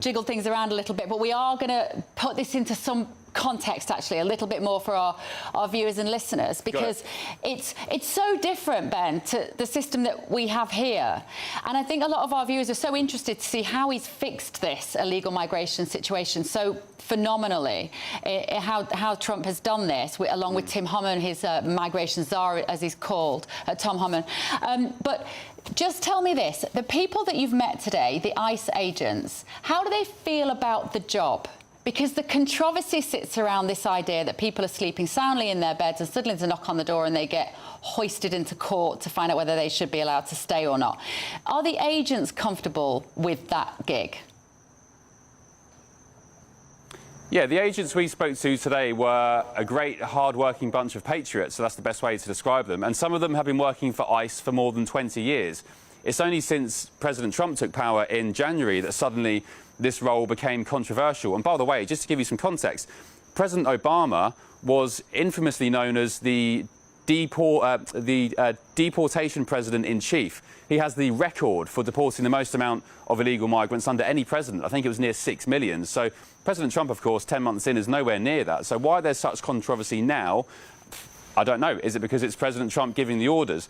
jiggle things around a little bit, but we are going to put this into some context, actually, a little bit more for our viewers and listeners, because it's so different, Ben, to the system that we have here. And I think a lot of our viewers are so interested to see how he's fixed this illegal migration situation so phenomenally, how Trump has done this, along with Tim Homan, his migration czar, as he's called, Tom Homan. But just tell me this, the people that you've met today, the ICE agents, how do they feel about the job? Because the controversy sits around this idea that people are sleeping soundly in their beds and suddenly there's a knock on the door and they get hoisted into court to find out whether they should be allowed to stay or not. Are the agents comfortable with that gig? Yeah, the agents we spoke to today were a great, hard-working bunch of patriots, so that's the best way to describe them. And some of them have been working for ICE for more than 20 years. It's only since President Trump took power in January that suddenly this role became controversial. And by the way, just to give you some context, President Obama was infamously known as the deportation president-in-chief. He has the record for deporting the most amount of illegal migrants under any president. I think it was near 6 million. So President Trump, of course, 10 months in, is nowhere near that. So why there's such controversy now, I don't know. Is it because it's President Trump giving the orders?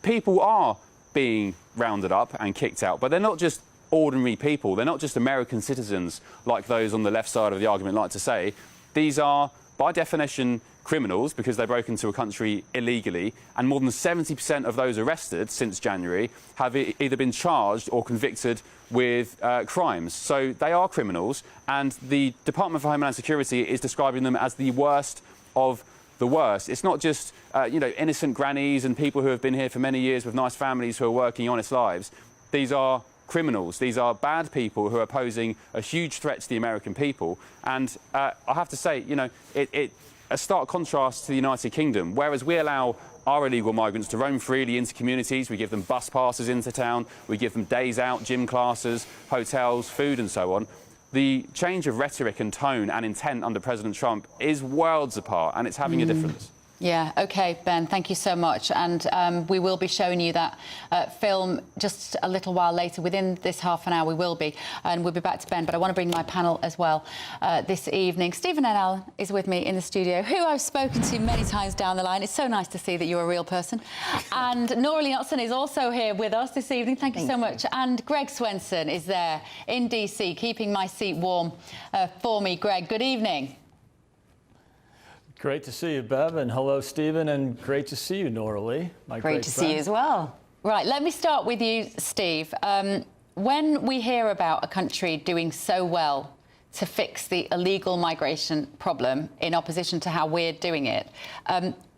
People are being rounded up and kicked out, but they're not just ordinary people. They're not just American citizens like those on the left side of the argument like to say. These are, by definition, criminals because they broke into a country illegally, and more than 70% of those arrested since January have either been charged or convicted with crimes. So they are criminals, and the Department for Homeland Security is describing them as the worst of the worst. It's not just innocent grannies and people who have been here for many years with nice families who are working honest lives. These are criminals. These are bad people who are posing a huge threat to the American people. And I have to say, a stark contrast to the United Kingdom, whereas we allow our illegal migrants to roam freely into communities, we give them bus passes into town, we give them days out, gym classes, hotels, food and so on. The change of rhetoric and tone and intent under President Trump is worlds apart, and it's having a difference. Yeah, OK, Ben, thank you so much. And we will be showing you that film just a little while later. Within this half an hour, we will be. And we'll be back to Ben. But I want to bring my panel as well this evening. Stephen N.L. is with me in the studio, who I've spoken to many times down the line. It's so nice to see that you're a real person. And Nora Lee-Knutson is also here with us this evening. Thank you so much. And Greg Swenson is there in D.C., keeping my seat warm for me. Greg, good evening. Great to see you, Bev, and hello, Stephen, and great to see you, Nora Lee. Great to see you as well. Right, let me start with you, Steve. When we hear about a country doing so well to fix the illegal migration problem in opposition to how we're doing it,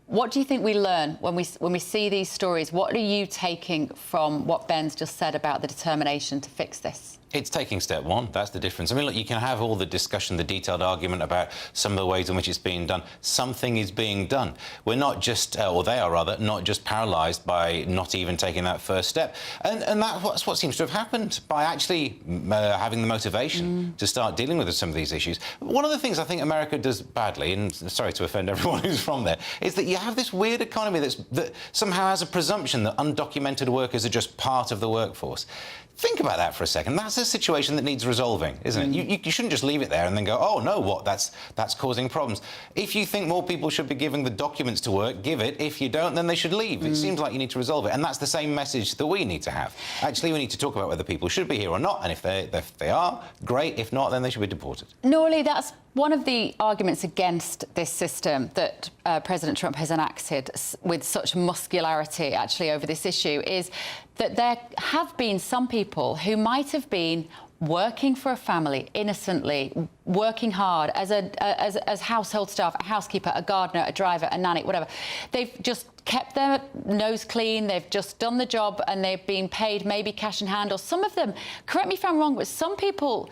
what do you think we learn when we see these stories? What are you taking from what Ben's just said about the determination to fix this? It's taking step one. That's the difference. I mean, look, you can have all the discussion, the detailed argument about some of the ways in which it's being done. Something is being done. We're not just, or they are rather, not just paralysed by not even taking that first step. And that's what seems to have happened by actually having the motivation to start dealing with some of these issues. One of the things I think America does badly, and sorry to offend everyone who's from there, is that you have this weird economy that somehow has a presumption that undocumented workers are just part of the workforce. Think about that for a second. That's a situation that needs resolving, isn't it? You shouldn't just leave it there and then go, oh, no, what? That's causing problems. If you think more people should be given the documents to work, give it. If you don't, then they should leave. It seems like you need to resolve it. And that's the same message that we need to have. Actually, we need to talk about whether people should be here or not. And if they are, great. If not, then they should be deported. Nora Lee, that's one of the arguments against this system that President Trump has enacted with such muscularity, actually, over this issue, is that there have been some people who might have been working for a family innocently, working hard as household staff, a housekeeper, a gardener, a driver, a nanny, whatever. They've just kept their nose clean, they've just done the job, and they've been paid maybe cash in hand. Or some of them, correct me if I'm wrong, but some people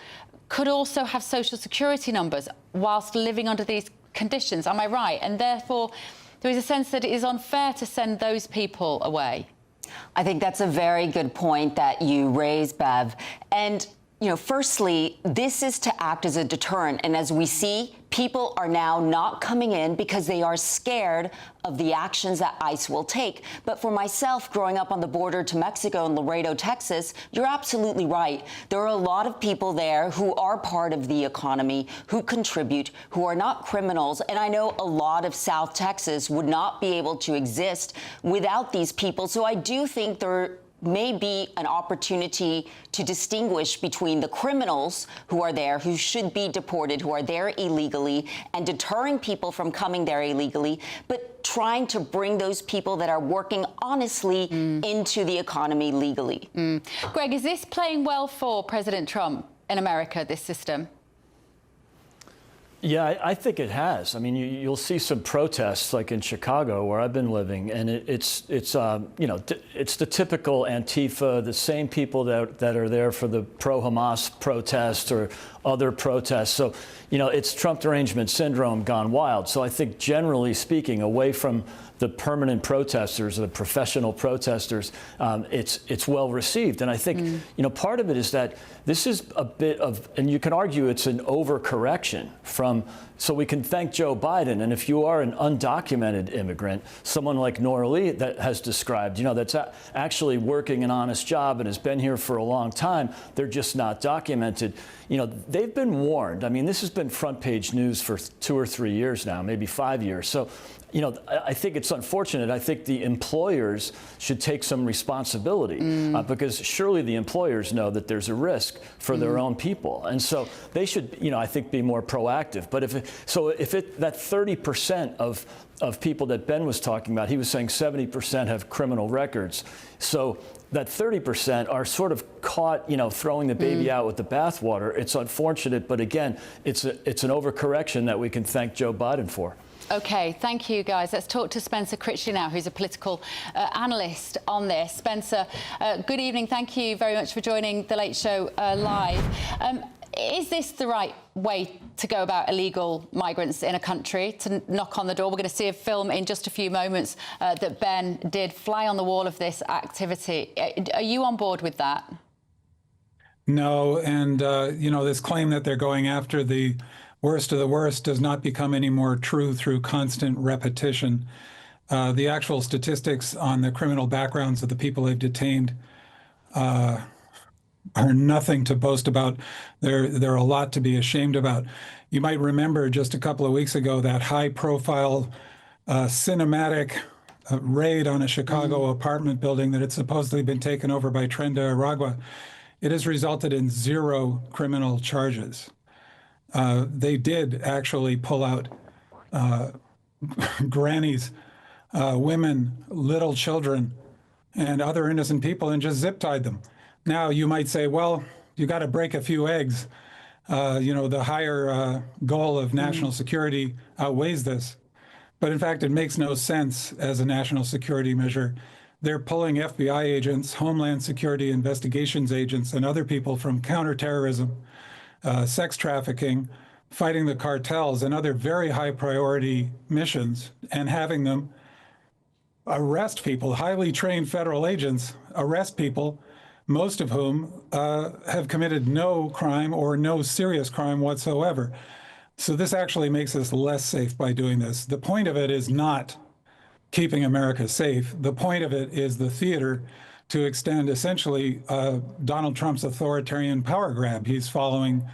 could also have social security numbers whilst living under these conditions. Am I right? And therefore, there is a sense that it is unfair to send those people away. I think that's a very good point that you raise, Bev. And, firstly, this is to act as a deterrent. And as we see, People are now not coming in because they are scared of the actions that ICE will take. But for myself, growing up on the border to Mexico in Laredo, Texas, you're absolutely right. There are a lot of people there who are part of the economy, who contribute, who are not criminals. And I know a lot of South Texas would not be able to exist without these people. So I do think there may be an opportunity to distinguish between the criminals who are there, who should be deported, who are there illegally, and deterring people from coming there illegally, but trying to bring those people that are working honestly into the economy legally. Greg, is this playing well for President Trump in America, this system? Yeah, I think it has. I mean, you'll see some protests like in Chicago, where I've been living, and it's you know, it's the typical Antifa, the same people that are there for the pro-Hamas protest or other protests. So, you know, it's Trump derangement syndrome gone wild. So I think, generally speaking, away from the permanent protesters, the professional protesters, it's well received. And I think, you know, part of it is that this is a bit of, and you can argue it's an overcorrection from, so we can thank Joe Biden. And if you are an undocumented immigrant, someone like Nora Lee that has described, you know, that's actually working an honest job and has been here for a long time, they're just not documented. You know, they've been warned. I mean, this has been front page news for 2 or 3 years now, maybe 5 years. So, you know, I think it's unfortunate. I think the employers should take some responsibility because surely the employers know that there's a risk for their own people. And so they should, you know, I think be more proactive. But that 30% of people that Ben was talking about, he was saying 70% have criminal records. So that 30% are sort of caught, you know, throwing the baby out with the bathwater. It's unfortunate, but again, it's an overcorrection that we can thank Joe Biden for. OK, thank you, guys. Let's talk to Spencer Critchley now, who's a political analyst on this. Spencer, good evening. Thank you very much for joining The Late Show live. Is this the right way to go about illegal migrants in a country, to knock on the door? We're going to see a film in just a few moments that Ben did, fly on the wall of this activity. Are you on board with that? No, and, you know, this claim that they're going after the worst of the worst does not become any more true through constant repetition. The actual statistics on the criminal backgrounds of the people they've detained are nothing to boast about. They're a lot to be ashamed about. You might remember just a couple of weeks ago that high-profile cinematic raid on a Chicago apartment building that had supposedly been taken over by Trenda Aragua. It has resulted in 0 criminal charges. They did actually pull out grannies, women, little children, and other innocent people and just zip-tied them. Now, you might say, well, you got to break a few eggs. You know, the higher goal of national security outweighs this. But in fact, it makes no sense as a national security measure. They're pulling FBI agents, Homeland Security investigations agents, and other people from counterterrorism, sex trafficking, fighting the cartels, and other very high priority missions, and having them arrest people, highly trained federal agents arrest people, most of whom have committed no crime or no serious crime whatsoever. So this actually makes us less safe by doing this. The point of it is not keeping America safe. The point of it is the theater to extend essentially Donald Trump's authoritarian power grab. He's following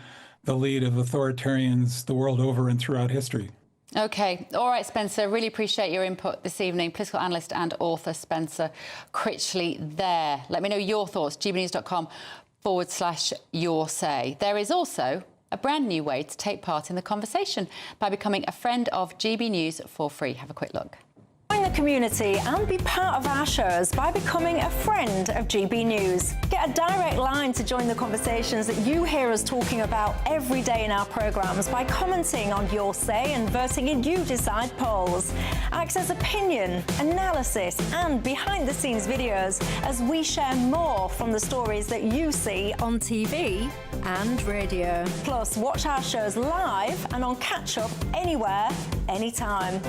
the lead of authoritarians the world over and throughout history. OK. All right, Spencer, really appreciate your input this evening. Political analyst and author Spencer Critchley there. Let me know your thoughts, gbnews.com/your say. There is also a brand new way to take part in the conversation by becoming a friend of GB News for free. Have a quick look. Join the community and be part of our shows by becoming a friend of GB News. Get a direct line to join the conversations that you hear us talking about every day in our programmes by commenting on Your Say and voting in You Decide polls. Access opinion, analysis and behind-the-scenes videos as we share more from the stories that you see on TV and radio. Plus, watch our shows live and on catch-up anywhere, anytime.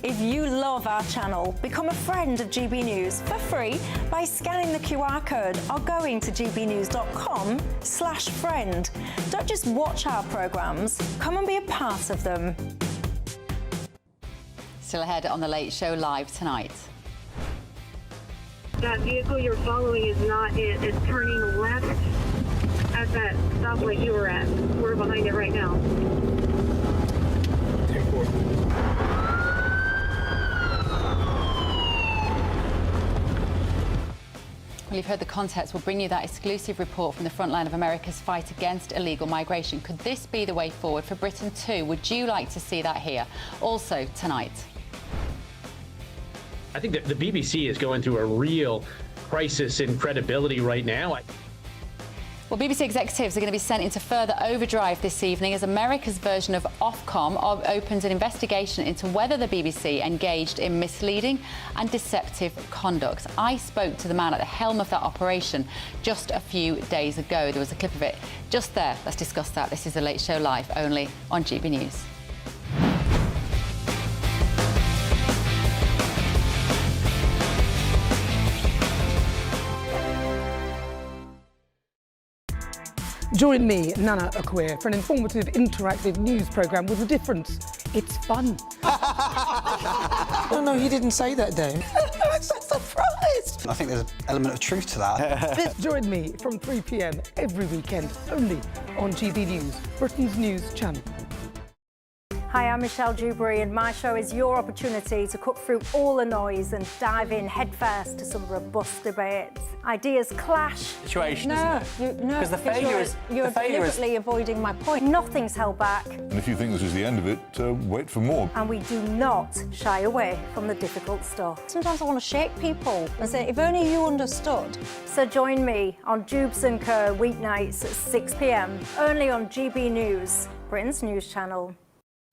If you love our channel channel. Become a friend of GB News for free by scanning the QR code or going to gbnews.com/friend. Don't just watch our programmes, come and be a part of them. Still ahead on The Late Show Live tonight. That vehicle you're following is not it. It's turning left at that stoplight you were at. We're behind it right now. Well, you've heard the context. We'll bring you that exclusive report from the front line of America's fight against illegal migration. Could this be the way forward for Britain too? Would you like to see that here? Also tonight. I think that the BBC is going through a real crisis in credibility right now. Well, BBC executives are going to be sent into further overdrive this evening as America's version of Ofcom opens an investigation into whether the BBC engaged in misleading and deceptive conduct. I spoke to the man at the helm of that operation just a few days ago. There was a clip of it just there. Let's discuss that. This is The Late Show Live, only on GB News. Join me, Nana Akwe, for an informative, interactive news programme with a difference. It's fun. No, he didn't say that, Dave. I'm so surprised. I think there's an element of truth to that. Join me from 3 p.m. every weekend, only on GB News, Britain's news channel. Hi, I'm Michelle Dewberry, and my show is your opportunity to cut through all the noise and dive in headfirst to some robust debates. Ideas clash. Situation, isn't it? Because the failure is you're deliberately avoiding my point. Nothing's held back. And if you think this is the end of it, wait for more. And we do not shy away from the difficult stuff. Sometimes I want to shake people and say, if only you understood. So join me on Jubes and Kerr weeknights at 6 p.m. only on GB News, Britain's news channel.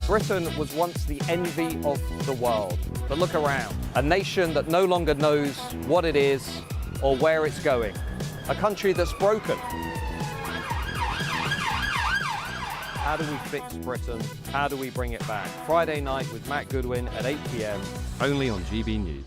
Britain was once the envy of the world. But look around. A nation that no longer knows what it is or where it's going. A country that's broken. How do we fix Britain? How do we bring it back? Friday night with Matt Goodwin at 8 p.m. only on GB News.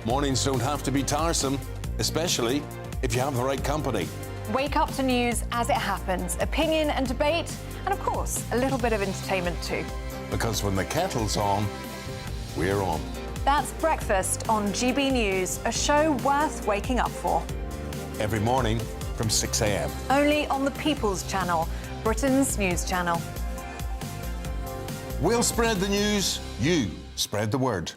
Mornings don't have to be tiresome, especially if you have the right company. Wake up to news as it happens, opinion and debate, and of course, a little bit of entertainment too. Because when the kettle's on, we're on. That's Breakfast on GB News, a show worth waking up for. Every morning from 6 a.m. Only on the People's Channel, Britain's news channel. We'll spread the news, you spread the word.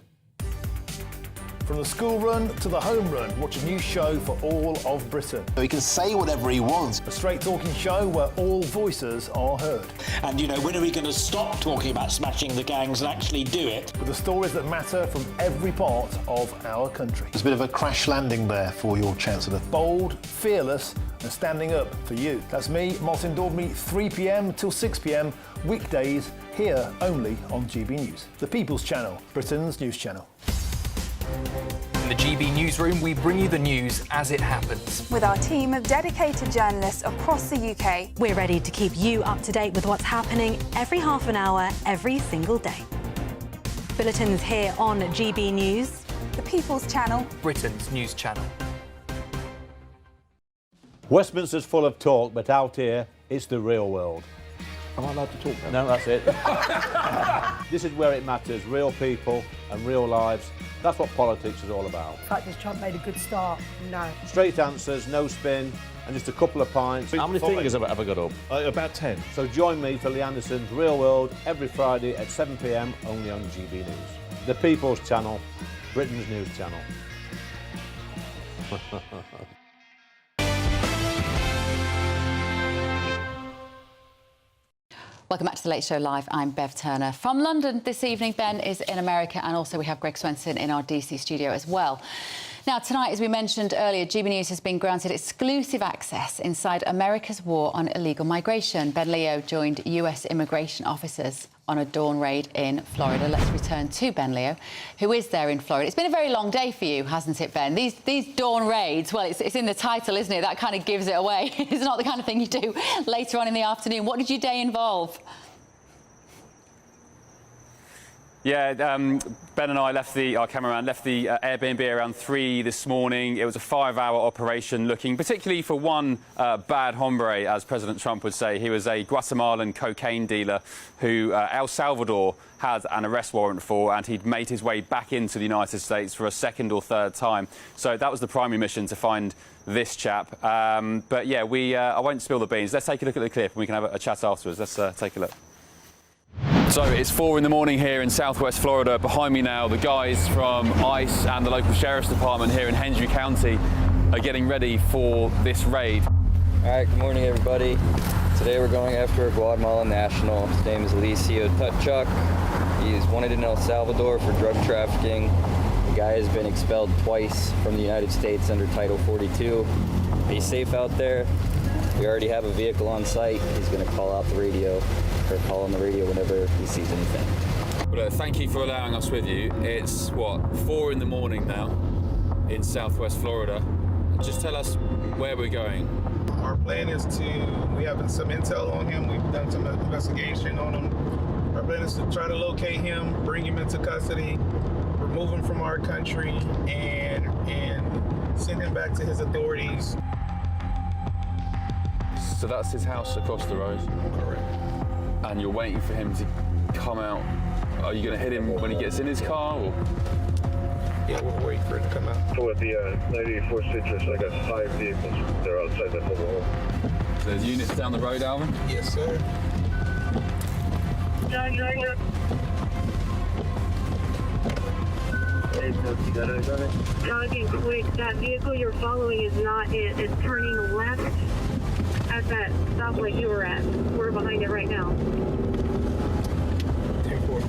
From the school run to the home run, watch a new show for all of Britain. He can say whatever he wants. A straight talking show where all voices are heard. And, you know, when are we going to stop talking about smashing the gangs and actually do it? With the stories that matter from every part of our country. There's a bit of a crash landing there for your Chancellor. Bold, fearless and standing up for you. That's me, Martin Daubney, 3 p.m. till 6 p.m. weekdays, here only on GB News. The People's Channel, Britain's news channel. In the GB Newsroom, we bring you the news as it happens. With our team of dedicated journalists across the UK, we're ready to keep you up to date with what's happening every half an hour, every single day. Bulletins here on GB News. The People's Channel, Britain's news channel. Westminster's full of talk, but out here, it's the real world. Am I allowed to talk now? No, that's it. This is where it matters, real people and real lives. That's what politics is all about. The fact that Trump made a good start, no. Straight answers, no spin, and just a couple of pints. How many fingers have I got up? About 10. So join me for Lee Anderson's Real World every Friday at 7 p.m. only on GB News. The People's Channel, Britain's news channel. Welcome back to The Late Show Live. I'm Bev Turner. From London this evening, Ben is in America, and also we have Greg Swenson in our DC studio as well. Now, tonight, as we mentioned earlier, GB News has been granted exclusive access inside America's war on illegal migration. Ben Leo joined US immigration officers on a dawn raid in Florida. Let's return to Ben Leo, who is there in Florida. It's been a very long day for you, hasn't it, Ben? These dawn raids, well, it's in the title, isn't it? That kind of gives it away. It's not the kind of thing you do later on in the afternoon. What did your day involve? Yeah, Ben and I left our cameraman left the Airbnb around 3 this morning. It was a 5-hour operation looking particularly for one bad hombre, as President Trump would say. He was a Guatemalan cocaine dealer who El Salvador had an arrest warrant for, and he'd made his way back into the United States for a second or third time. So that was the primary mission, to find this chap. But yeah, I won't spill the beans. Let's take a look at the clip and we can have a chat afterwards. Let's take a look. So it's 4 in the morning here in southwest Florida. Behind me now, the guys from ICE and the local sheriff's department here in Hendry County are getting ready for this raid. All right, good morning, everybody. Today we're going after a Guatemalan national. His name is Alicio Tutchuk. He's wanted in El Salvador for drug trafficking. The guy has been expelled twice from the United States under Title 42. Be safe out there. We already have a vehicle on site. He's going to call out the radio, or call on the radio whenever he sees anything. Well, thank you for allowing us with you. It's, 4 in the morning now in southwest Florida. Just tell us where we're going. Our plan is we have some intel on him. We've done some investigation on him. Our plan is to try to locate him, bring him into custody, remove him from our country, and send him back to his authorities. So that's his house across the road? Correct. And you're waiting for him to come out. Are you going to hit him when he gets in his car? Or? Yeah, we're waiting for him to come out. So at the 984 Citrus, I got 5 vehicles. They're outside that mobile home. There's units down the road, Alvin? Yes, sir. Jogging quick, that vehicle you're following is not it. It's turning left at that stoplight you were at. We're behind it right now. 10-4.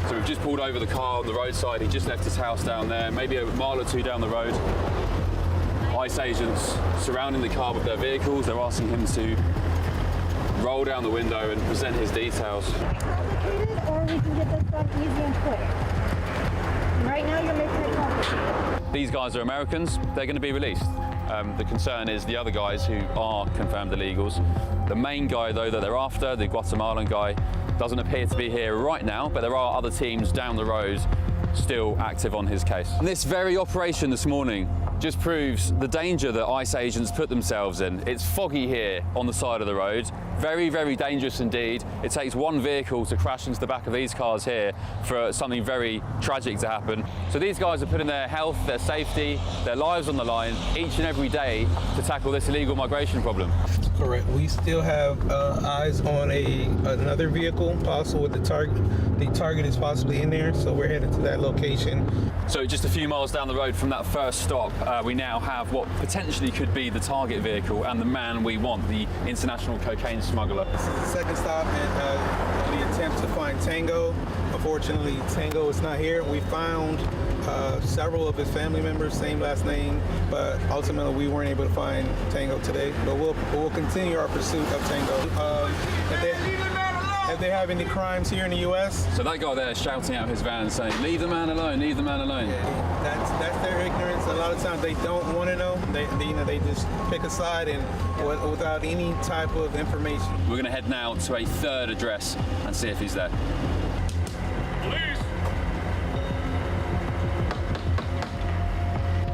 So we've just pulled over the car on the roadside. He just left his house down there, maybe a mile or 2 down the road. ICE agents surrounding the car with their vehicles. They're asking him to roll down the window and present his details. Or we can get this done easy and quick. Right now you're making it complicated. These guys are Americans. They're going to be released. The concern is the other guys who are confirmed illegals. The main guy, though, that they're after, the Guatemalan guy, doesn't appear to be here right now, but there are other teams down the road still active on his case. And this very operation this morning just proves the danger that ICE agents put themselves in. It's foggy here on the side of the road. Very, very dangerous indeed. It takes one vehicle to crash into the back of these cars here for something very tragic to happen. So these guys are putting their health, their safety, their lives on the line each and every day to tackle this illegal migration problem. Correct. We still have eyes on another vehicle, possible with the target. The target is possibly in there, so we're headed to that location. So just a few miles down the road from that first stop, we now have what potentially could be the target vehicle and the man we want, the international cocaine smuggler. This is the second stop in the attempt to find Tango. Unfortunately, Tango is not here. We found several of his family members, same last name, but ultimately we weren't able to find Tango today. But we'll continue our pursuit of Tango. If they have any crimes here in the U.S. So that guy there shouting out his van saying, "Leave the man alone, leave the man alone." Yeah, that's their ignorance. A lot of times they don't want to know. They just pick a side and without any type of information. We're going to head now to a third address and see if he's there.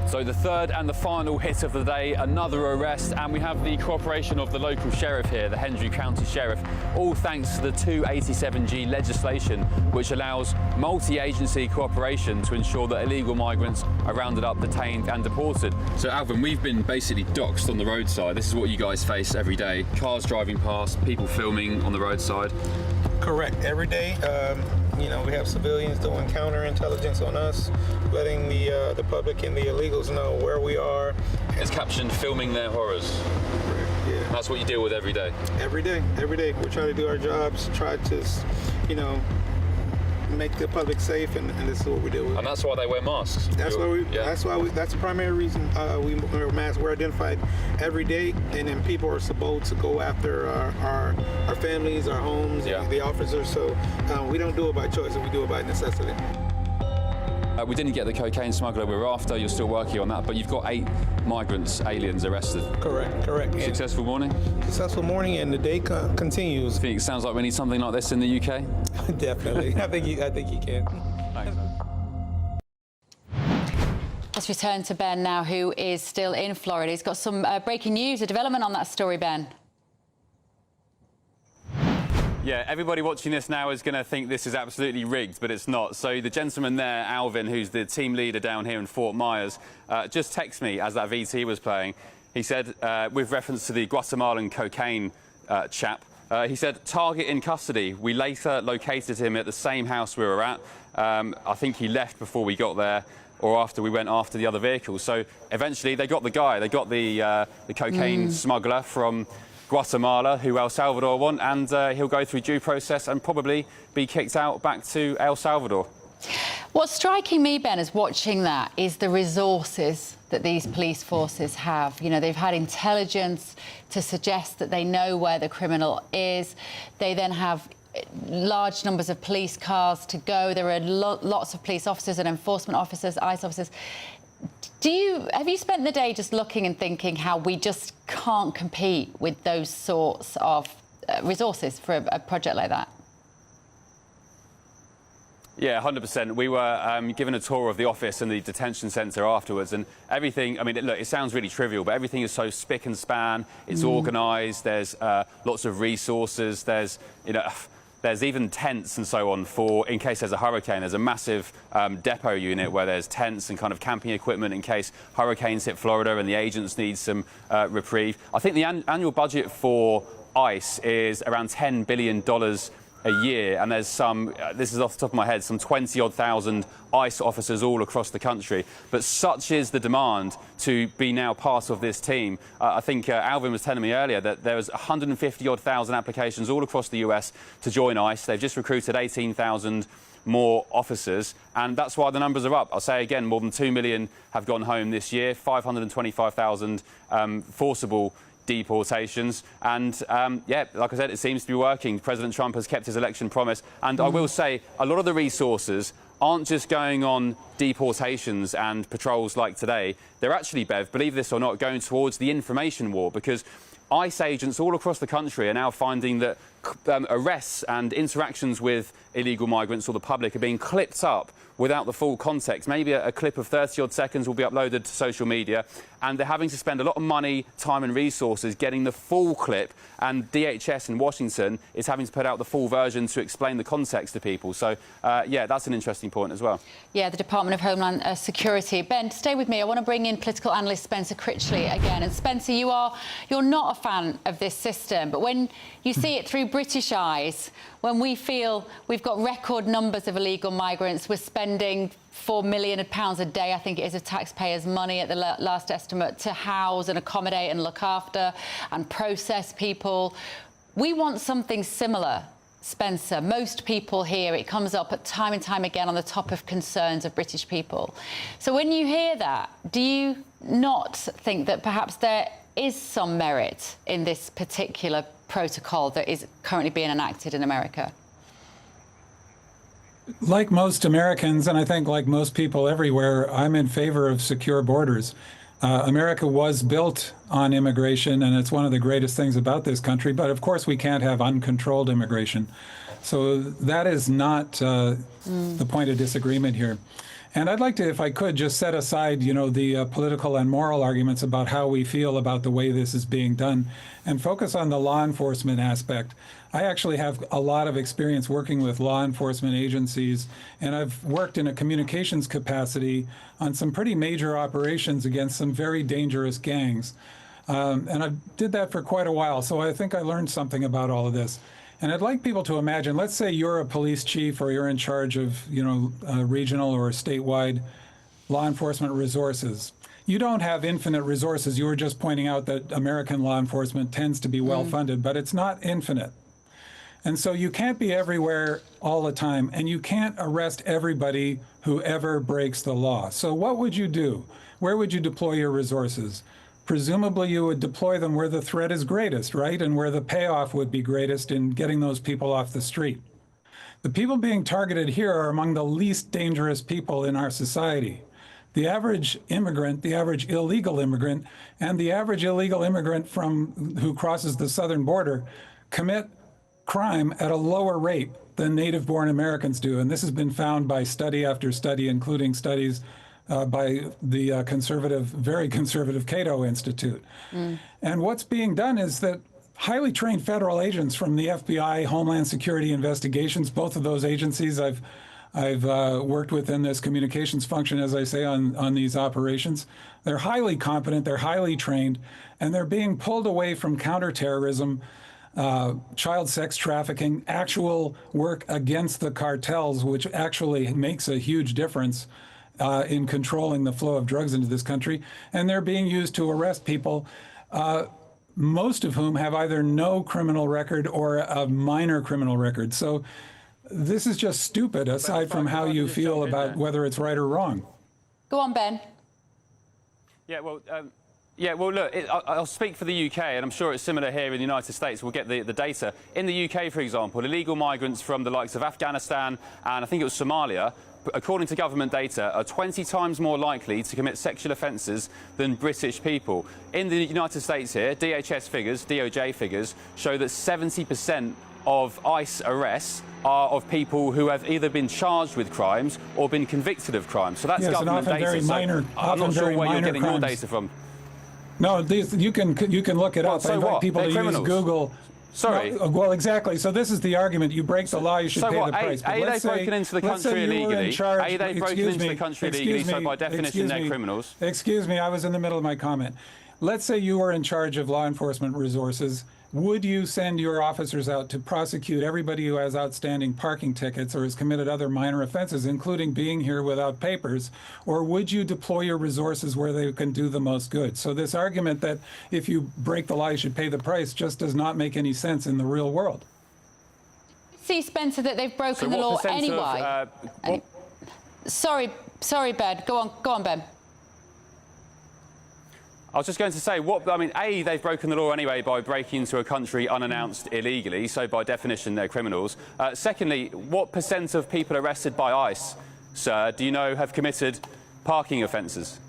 So the third and the final hit of the day, another arrest, and we have the cooperation of the local sheriff here, the Hendry County Sheriff, all thanks to the 287G legislation, which allows multi-agency cooperation to ensure that illegal migrants are rounded up, detained and deported. So Alvin, we've been basically doxed on the roadside. This is what you guys face every day. Cars driving past, people filming on the roadside. Correct, every day. We have civilians doing counterintelligence on us, letting the public and the illegals know where we are. It's captioned "filming their horrors." Yeah. That's what you deal with every day. Every day. We try to do our jobs, try to, make the public safe, and this is what we do. And that's why they wear masks. That's the primary reason we wear masks. We're identified every day, and then people are supposed to go after our families, our homes, the officers. So we don't do it by choice, we do it by necessity. We didn't get the cocaine smuggler we were after. You're still working on that, but you've got 8 migrants, aliens arrested. Correct. Successful morning? Successful morning, and the day continues. I think it sounds like we need something like this in the UK. Definitely. I think you can. Thanks, Let's return to Ben now, who is still in Florida. He's got some breaking news, a development on that story, Ben. Yeah, everybody watching this now is going to think this is absolutely rigged, but it's not. So the gentleman there, Alvin, who's the team leader down here in Fort Myers, just texted me as that VT was playing. He said, with reference to the Guatemalan cocaine chap, he said, target in custody. We later located him at the same house we were at. I think he left before we got there, or after we went after the other vehicles. So eventually they got the guy. They got the cocaine smuggler from Guatemala, who El Salvador want, and he'll go through due process and probably be kicked out back to El Salvador. What's striking me, Ben, is watching that is the resources that these police forces have. You know, they've had intelligence to suggest that they know where the criminal is. They then have large numbers of police cars to go. There are lots of police officers and enforcement officers, ICE officers. Have you spent the day just looking and thinking how we just can't compete with those sorts of resources for a project like that? Yeah, 100%. We were given a tour of the office and the detention centre afterwards, and everything, I mean, look, it sounds really trivial, but everything is so spick and span. It's organised. There's lots of resources. There's, you know, there's even tents and so on for in case there's a hurricane. There's a massive depot unit where there's tents and kind of camping equipment in case hurricanes hit Florida and the agents need some reprieve. I think the annual budget for ICE is around $10 billion a year, and there's some, this is off the top of my head, some 20-odd thousand ICE officers all across the country. But such is the demand to be now part of this team. I think Alvin was telling me earlier that there was 150-odd thousand applications all across the US to join ICE. They've just recruited 18,000 more officers, and that's why the numbers are up. I'll say again, more than 2 million have gone home this year, 525,000 forcible deportations, and yeah, like I said, it seems to be working. President Trump has kept his election promise, and I will say a lot of the resources aren't just going on deportations and patrols like today. They're actually, Bev, believe this or not, going towards the information war, because ICE agents all across the country are now finding that arrests and interactions with illegal migrants or the public are being clipped up without the full context. Maybe a clip of 30-odd seconds will be uploaded to social media, and they're having to spend a lot of money, time and resources getting the full clip, and DHS in Washington is having to put out the full version to explain the context to people. So, yeah, that's an interesting point as well. Yeah, the Department of Homeland Security. Ben, stay with me. I want to bring in political analyst Spencer Critchley again. And Spencer, you're not a fan of this system, but when you see it through British eyes, when we feel we've got record numbers of illegal migrants, we're spending £4 million a day, I think it is, of taxpayers' money at the last estimate to house and accommodate and look after and process people. We want something similar, Spencer. Most people here, it comes up at time and time again on the top of concerns of British people. So when you hear that, do you not think that perhaps there is some merit in this particular protocol that is currently being enacted in America? Like most Americans, and I think like most people everywhere, I'm in favor of secure borders. America was built on immigration, and it's one of the greatest things about this country. But of course, we can't have uncontrolled immigration. So that is not the point of disagreement here. And I'd like to, if I could, just set aside, you know, the political and moral arguments about how we feel about the way this is being done and focus on the law enforcement aspect. I actually have a lot of experience working with law enforcement agencies, and I've worked in a communications capacity on some pretty major operations against some very dangerous gangs. And I did that for quite a while, so I think I learned something about all of this. And I'd like people to imagine, let's say you're a police chief or you're in charge of, you know, regional or statewide law enforcement resources. You don't have infinite resources. You were just pointing out that American law enforcement tends to be well-funded, but it's not infinite. And so you can't be everywhere all the time, and you can't arrest everybody who ever breaks the law. So what would you do? Where would you deploy your resources? Presumably you would deploy them where the threat is greatest, right? And where the payoff would be greatest in getting those people off the street. The people being targeted here are among the least dangerous people in our society. The average immigrant, the average illegal immigrant, and the average illegal immigrant who crosses the southern border commit crime at a lower rate than native-born Americans do. And this has been found by study after study, including studies by the very conservative Cato Institute. And what's being done is that highly trained federal agents from the FBI, Homeland Security Investigations, both of those agencies I've worked with in this communications function, as I say, on these operations. They're highly competent, they're highly trained, and they're being pulled away from counterterrorism, child sex trafficking, actual work against the cartels, which actually makes a huge difference in controlling the flow of drugs into this country. And they're being used to arrest people, most of whom have either no criminal record or a minor criminal record. So this is just stupid, aside from how you feel about whether it's right or wrong. Go on, Ben. Yeah, well, look, I'll speak for the UK, and I'm sure it's similar here in the United States. We'll get the data. In the UK, for example, illegal migrants from the likes of Afghanistan and I think it was Somalia, according to government data, are 20 times more likely to commit sexual offences than British people. In the United States here, DHS figures, DOJ figures, show that 70% of ICE arrests are of people who have either been charged with crimes or been convicted of crimes. So that's government data. Very minor, I'm not sure where you're getting crimes. your data from. No, you can look it up. So I invite people to use Google. Sorry. No, well, exactly. So this is the argument. You break the law, you should pay the price. A, they've broken into the country illegally. A, they've broken into the country illegally, so by definition they're criminals. Excuse me, I was in the middle of my comment. Let's say you were in charge of law enforcement resources. Would you send your officers out to prosecute everybody who has outstanding parking tickets or has committed other minor offenses, including being here without papers? Or would you deploy your resources where they can do the most good? So this argument that if you break the law, you should pay the price just does not make any sense in the real world. See, Spencer, that they've broken the law anyway. Sorry, Ben. Go on, Ben. I was just going to say, A, they've broken the law anyway by breaking into a country unannounced illegally, so by definition they're criminals. Secondly, what % of people arrested by ICE, sir, do you know have committed parking offences?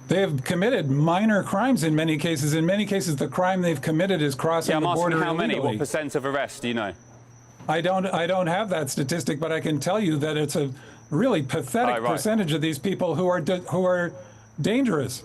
They have committed minor crimes in many cases. In many cases, the crime they've committed is crossing the border how many? illegally. What % of arrests do you know? I don't have that statistic, but I can tell you that it's a really pathetic percentage of these people who are dangerous.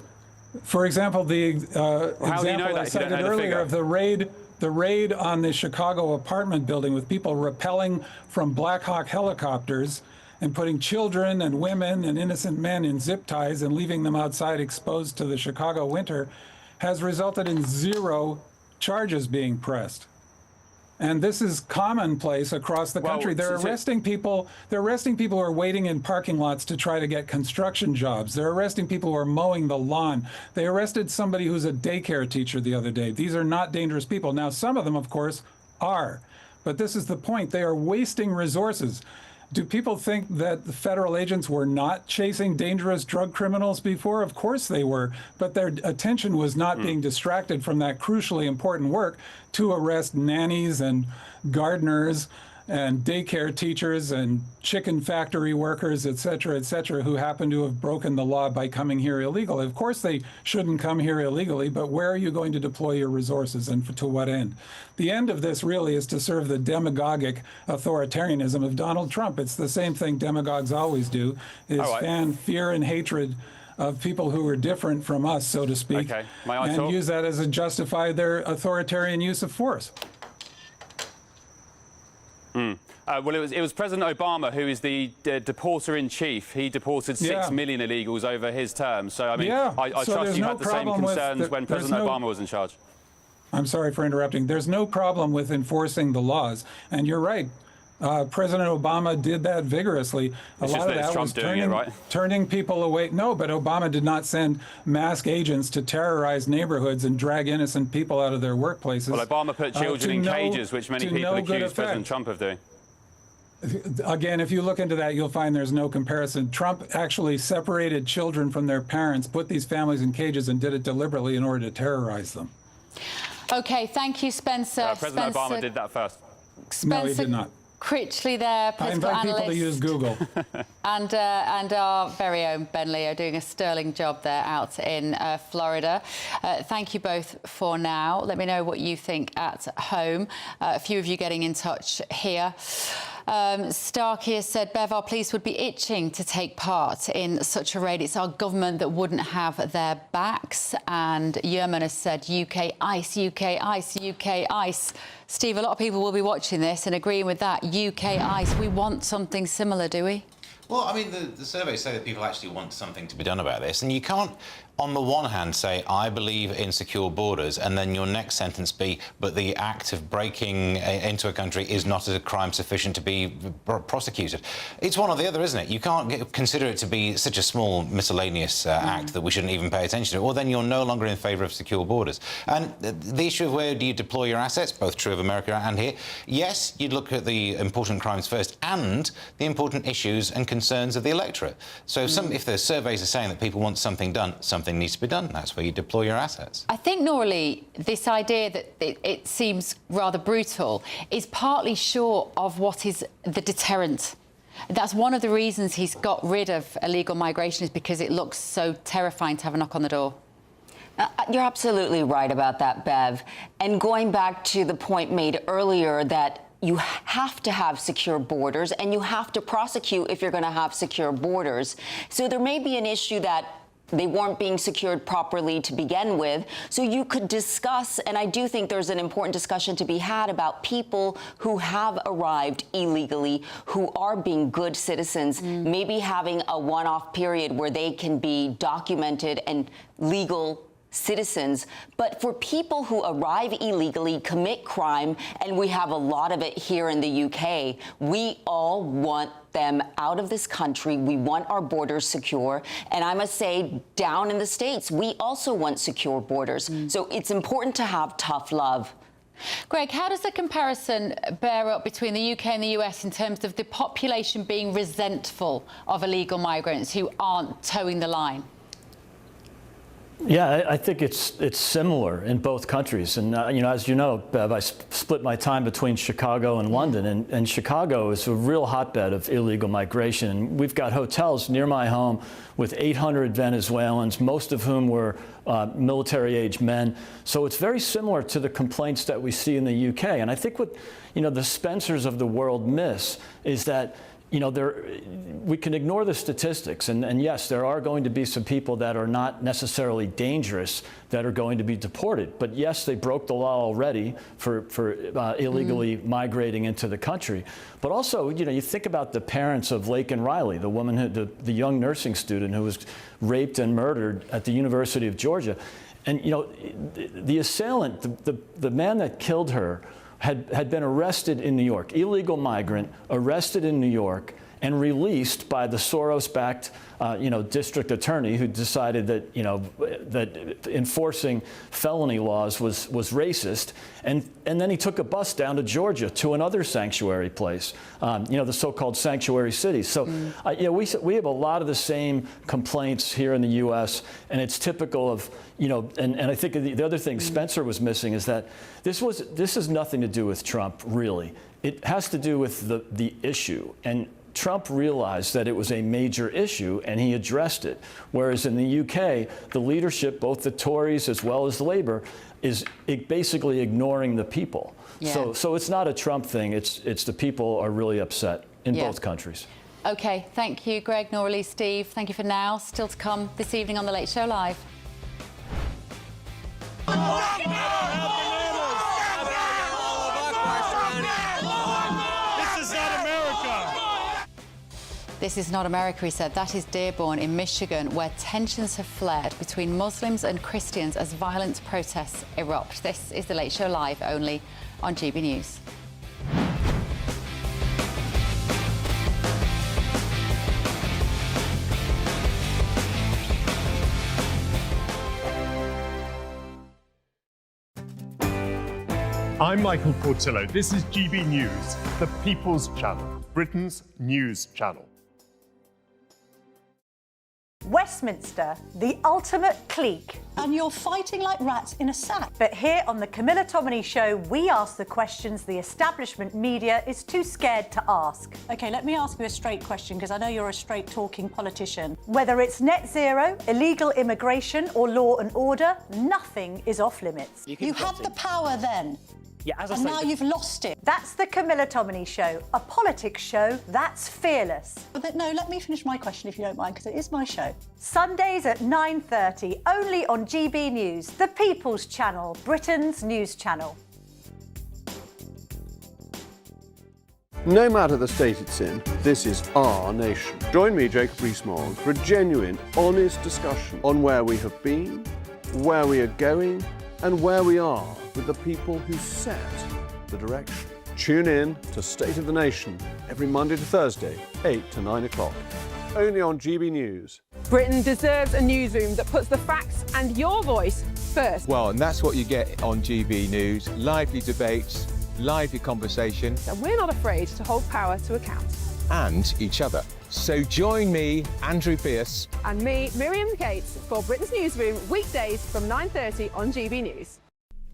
For example, the example I cited earlier of the raid on the Chicago apartment building with people rappelling from Black Hawk helicopters and putting children and women and innocent men in zip ties and leaving them outside exposed to the Chicago winter has resulted in 0 charges being pressed. And this is commonplace across the country. They're arresting people. They're arresting people who are waiting in parking lots to try to get construction jobs. They're arresting people who are mowing the lawn. They arrested somebody who's a daycare teacher the other day. These are not dangerous people. Now, some of them, of course, are. But this is the point. They are wasting resources. Do people think that the federal agents were not chasing dangerous drug criminals before? Of course they were, but their attention was not being distracted from that crucially important work to arrest nannies and gardeners and daycare teachers and chicken factory workers, et cetera, who happen to have broken the law by coming here illegally. Of course they shouldn't come here illegally, but where are you going to deploy your resources and to what end? The end of this really is to serve the demagogic authoritarianism of Donald Trump. It's the same thing demagogues always do, is fan fear and hatred of people who are different from us, so to speak, and use that as a justify their authoritarian use of force. Well, it was President Obama who is the deporter-in-chief. He deported 6 million illegals over his term. So, I mean, I trust you had the same concerns when President Obama was in charge. I'm sorry for interrupting. There's no problem with enforcing the laws. And you're right. President Obama did that vigorously. A lot of that was turning people away. No, but Obama did not send masked agents to terrorize neighborhoods and drag innocent people out of their workplaces. Well, Obama put children in cages, which many people accuse President Trump of doing. Again, if you look into that, you'll find there's no comparison. Trump actually separated children from their parents, put these families in cages, and did it deliberately in order to terrorize them. OK, thank you, Spencer. President Obama did that first. No, he did not. Critchley there, I political invite analyst. people to use Google. And our very own Ben Leo doing a sterling job there out in Florida. Thank you both for now. Let me know what you think at home. A few of you getting in touch here. Starkey has said, Bev, our police would be itching to take part in such a raid. It's our government that wouldn't have their backs. And Yerman has said, UK ICE, UK ICE, UK ICE. Steve, a lot of people will be watching this and agreeing with that. UK ICE, we want something similar, do we? Well, I mean, the surveys say that people actually want something to be done about this. And you can't, on the one hand, say, I believe in secure borders, and then your next sentence be, but the act of breaking into a country is not a crime sufficient to be prosecuted. It's one or the other, isn't it? You can't consider it to be such a small, miscellaneous act that we shouldn't even pay attention to, or then you're no longer in favour of secure borders. And the issue of where do you deploy your assets, both true of America and here, yes, you'd look at the important crimes first and the important issues and concerns of the electorate. So if the surveys are saying that people want something done, something needs to be done. That's where you deploy your assets. I think, Norley, this idea that it seems rather brutal is partly short of what is the deterrent. That's one of the reasons he's got rid of illegal migration, is because it looks so terrifying to have a knock on the door. You're absolutely right about that, Bev. And going back to the point made earlier that you have to have secure borders and you have to prosecute if you're going to have secure borders. So there may be an issue that they weren't being secured properly to begin with. So you could discuss, and I do think there's an important discussion to be had about people who have arrived illegally, who are being good citizens, maybe having a one-off period where they can be documented and legal citizens. But for people who arrive illegally, commit crime, and we have a lot of it here in the UK, we all want them out of this country. We want our borders secure. And I must say, down in the States, we also want secure borders. So it's important to have tough love. Greg, how does the comparison bear up between the UK and the US in terms of the population being resentful of illegal migrants who aren't towing the line? Yeah, I think it's similar in both countries. And, as you know, Bev, I split my time between Chicago and London. And Chicago is a real hotbed of illegal migration. And we've got hotels near my home with 800 Venezuelans, most of whom were military-age men. So it's very similar to the complaints that we see in the UK. And I think what, the Spencers of the world miss is that we can ignore the statistics, and yes, there are going to be some people that are not necessarily dangerous that are going to be deported. But yes, they broke the law already for illegally migrating into the country. But also, you think about the parents of Laken Riley, the woman, the young nursing student who was raped and murdered at the University of Georgia. And the assailant, the man that killed her, had been arrested in New York, illegal migrant, arrested in New York, and released by the Soros-backed, district attorney who decided that, that enforcing felony laws was racist, and then he took a bus down to Georgia to another sanctuary place, the so-called sanctuary cities. So, we have a lot of the same complaints here in the U.S., and it's typical of, and I think the other thing Spencer was missing is that this has nothing to do with Trump, really. It has to do with the issue. And Trump realized that it was a major issue, and he addressed it. Whereas in the UK, the leadership, both the Tories as well as Labour, is basically ignoring the people. Yeah. So it's not a Trump thing. It's the people are really upset in both countries. OK, thank you, Greg, Norley, Steve. Thank you for now. Still to come this evening on The Late Show Live. This is not America, he said. That is Dearborn in Michigan, where tensions have flared between Muslims and Christians as violent protests erupt. This is The Late Show Live, only on GB News. I'm Michael Portillo. This is GB News, the People's Channel, Britain's news channel. Westminster, the ultimate clique. And you're fighting like rats in a sack. But here on the Camilla Tominey Show, we ask the questions the establishment media is too scared to ask. OK, let me ask you a straight question, because I know you're a straight-talking politician. Whether it's net zero, illegal immigration or law and order, nothing is off limits. You had the power then. Yeah, as I and say, now you've lost it. That's the Camilla Tominey Show, a politics show that's fearless. No, let me finish my question if you don't mind, because it is my show. Sundays at 9:30, only on GB News, the People's Channel, Britain's news channel. No matter the state it's in, this is our nation. Join me, Jacob Rees-Mogg, for a genuine, honest discussion on where we have been, where we are going, and where we are with the people who set the direction. Tune in to State of the Nation every Monday to Thursday, 8 to 9 o'clock. Only on GB News. Britain deserves a newsroom that puts the facts and your voice first. Well, and that's what you get on GB News. Lively debates, lively conversation. And we're not afraid to hold power to account. And each other. So join me, Andrew Pierce. And me, Miriam Gates, for Britain's Newsroom, weekdays from 9:30 on GB News.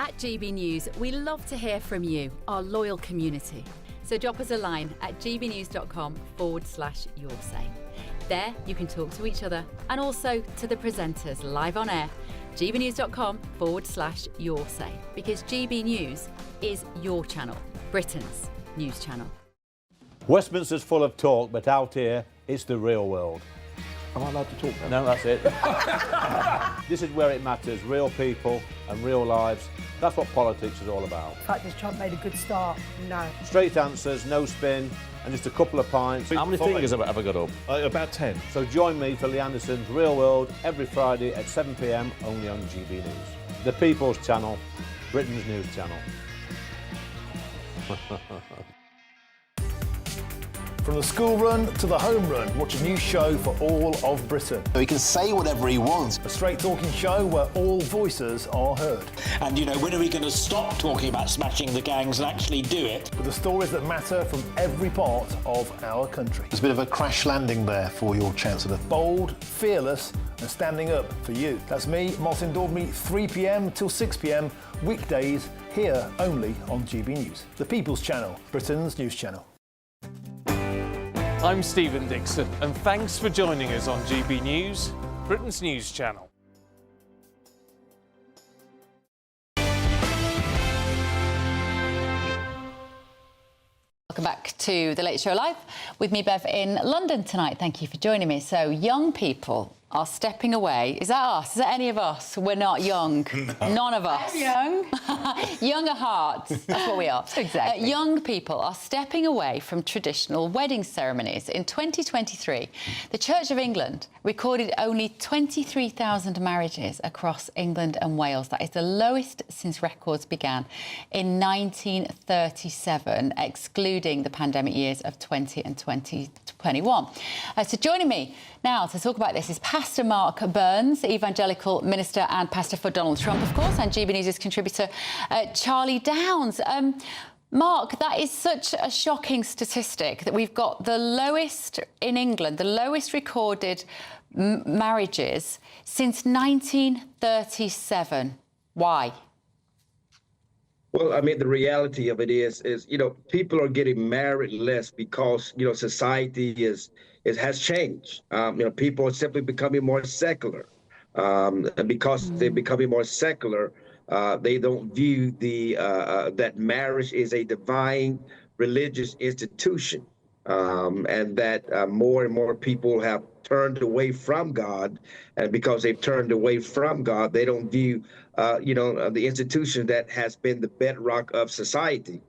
At GB News, we love to hear from you, our loyal community. So drop us a line at gbnews.com/yoursay. There you can talk to each other and also to the presenters live on air. gbnews.com/yoursay, because GB News is your channel, Britain's news channel. Westminster's full of talk, but out here, it's the real world. Am I allowed to talk now? No, that's it. This is where it matters, real people and real lives. That's what politics is all about. The fact that Trump made a good start, no. Straight answers, no spin, and just a couple of pints. How many fingers have I got up? About 10. So join me for Lee Anderson's Real World every Friday at 7 p.m. only on GB News. The People's Channel, Britain's news channel. From the school run to the home run, watch a new show for all of Britain. He can say whatever he wants. A straight-talking show where all voices are heard. And, you know, when are we going to stop talking about smashing the gangs and actually do it? With the stories that matter from every part of our country. There's a bit of a crash landing there for your Chancellor. Bold, fearless and standing up for you. That's me, Martin Daubney, 3 p.m. till 6 p.m. weekdays here only on GB News. The People's Channel, Britain's news channel. I'm Stephen Dixon, and thanks for joining us on GB News, Britain's news channel. Welcome back to The Late Show Live with me, Bev, in London tonight. Thank you for joining me. So, young people are stepping away. Is that us? Is that any of us? We're not young. No. None of us. I'm young. Younger hearts. That's what we are. Exactly. Young people are stepping away from traditional wedding ceremonies. In 2023, the Church of England recorded only 23,000 marriages across England and Wales. That is the lowest since records began in 1937, excluding the pandemic years of 20 and 2021. So joining me now to talk about this is Pastor Mark Burns, evangelical minister and pastor for Donald Trump, of course, and GB News' contributor Charlie Downs. Mark, that is such a shocking statistic that we've got the lowest in England, the lowest recorded marriages since 1937. Why? Well, I mean, the reality of it is, you know, people are getting married less because, you know, society has changed. You know, people are simply becoming more secular. And because they're becoming more secular, they don't view that marriage is a divine religious institution, and that more and more people have turned away from God, and because they've turned away from God, they don't view, the institution that has been the bedrock of society.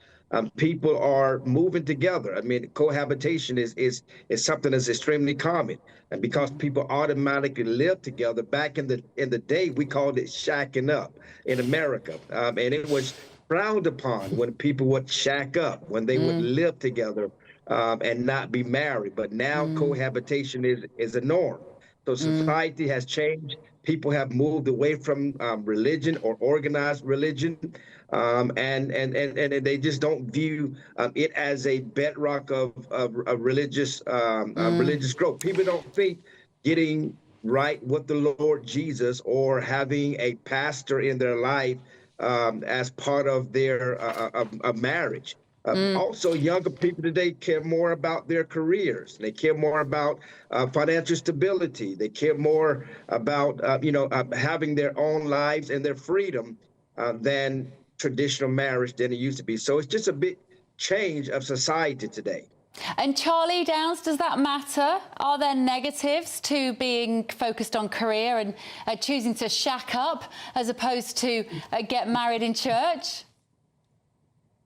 People are moving together. I mean, cohabitation is something that's extremely common, and because people automatically live together, back in the day, we called it shacking up in America, and it was frowned upon when people would shack up, when they would live together and not be married. But now cohabitation is a norm. So society has changed. People have moved away from religion or organized religion, and they just don't view it as a bedrock of religious religious growth. People don't think getting right with the Lord Jesus or having a pastor in their life as part of their marriage. Also, younger people today care more about their careers. They care more about financial stability. They care more about, having their own lives and their freedom than traditional marriage than it used to be. So it's just a big change of society today. And Charlie Downs, does that matter? Are there negatives to being focused on career and choosing to shack up as opposed to get married in church?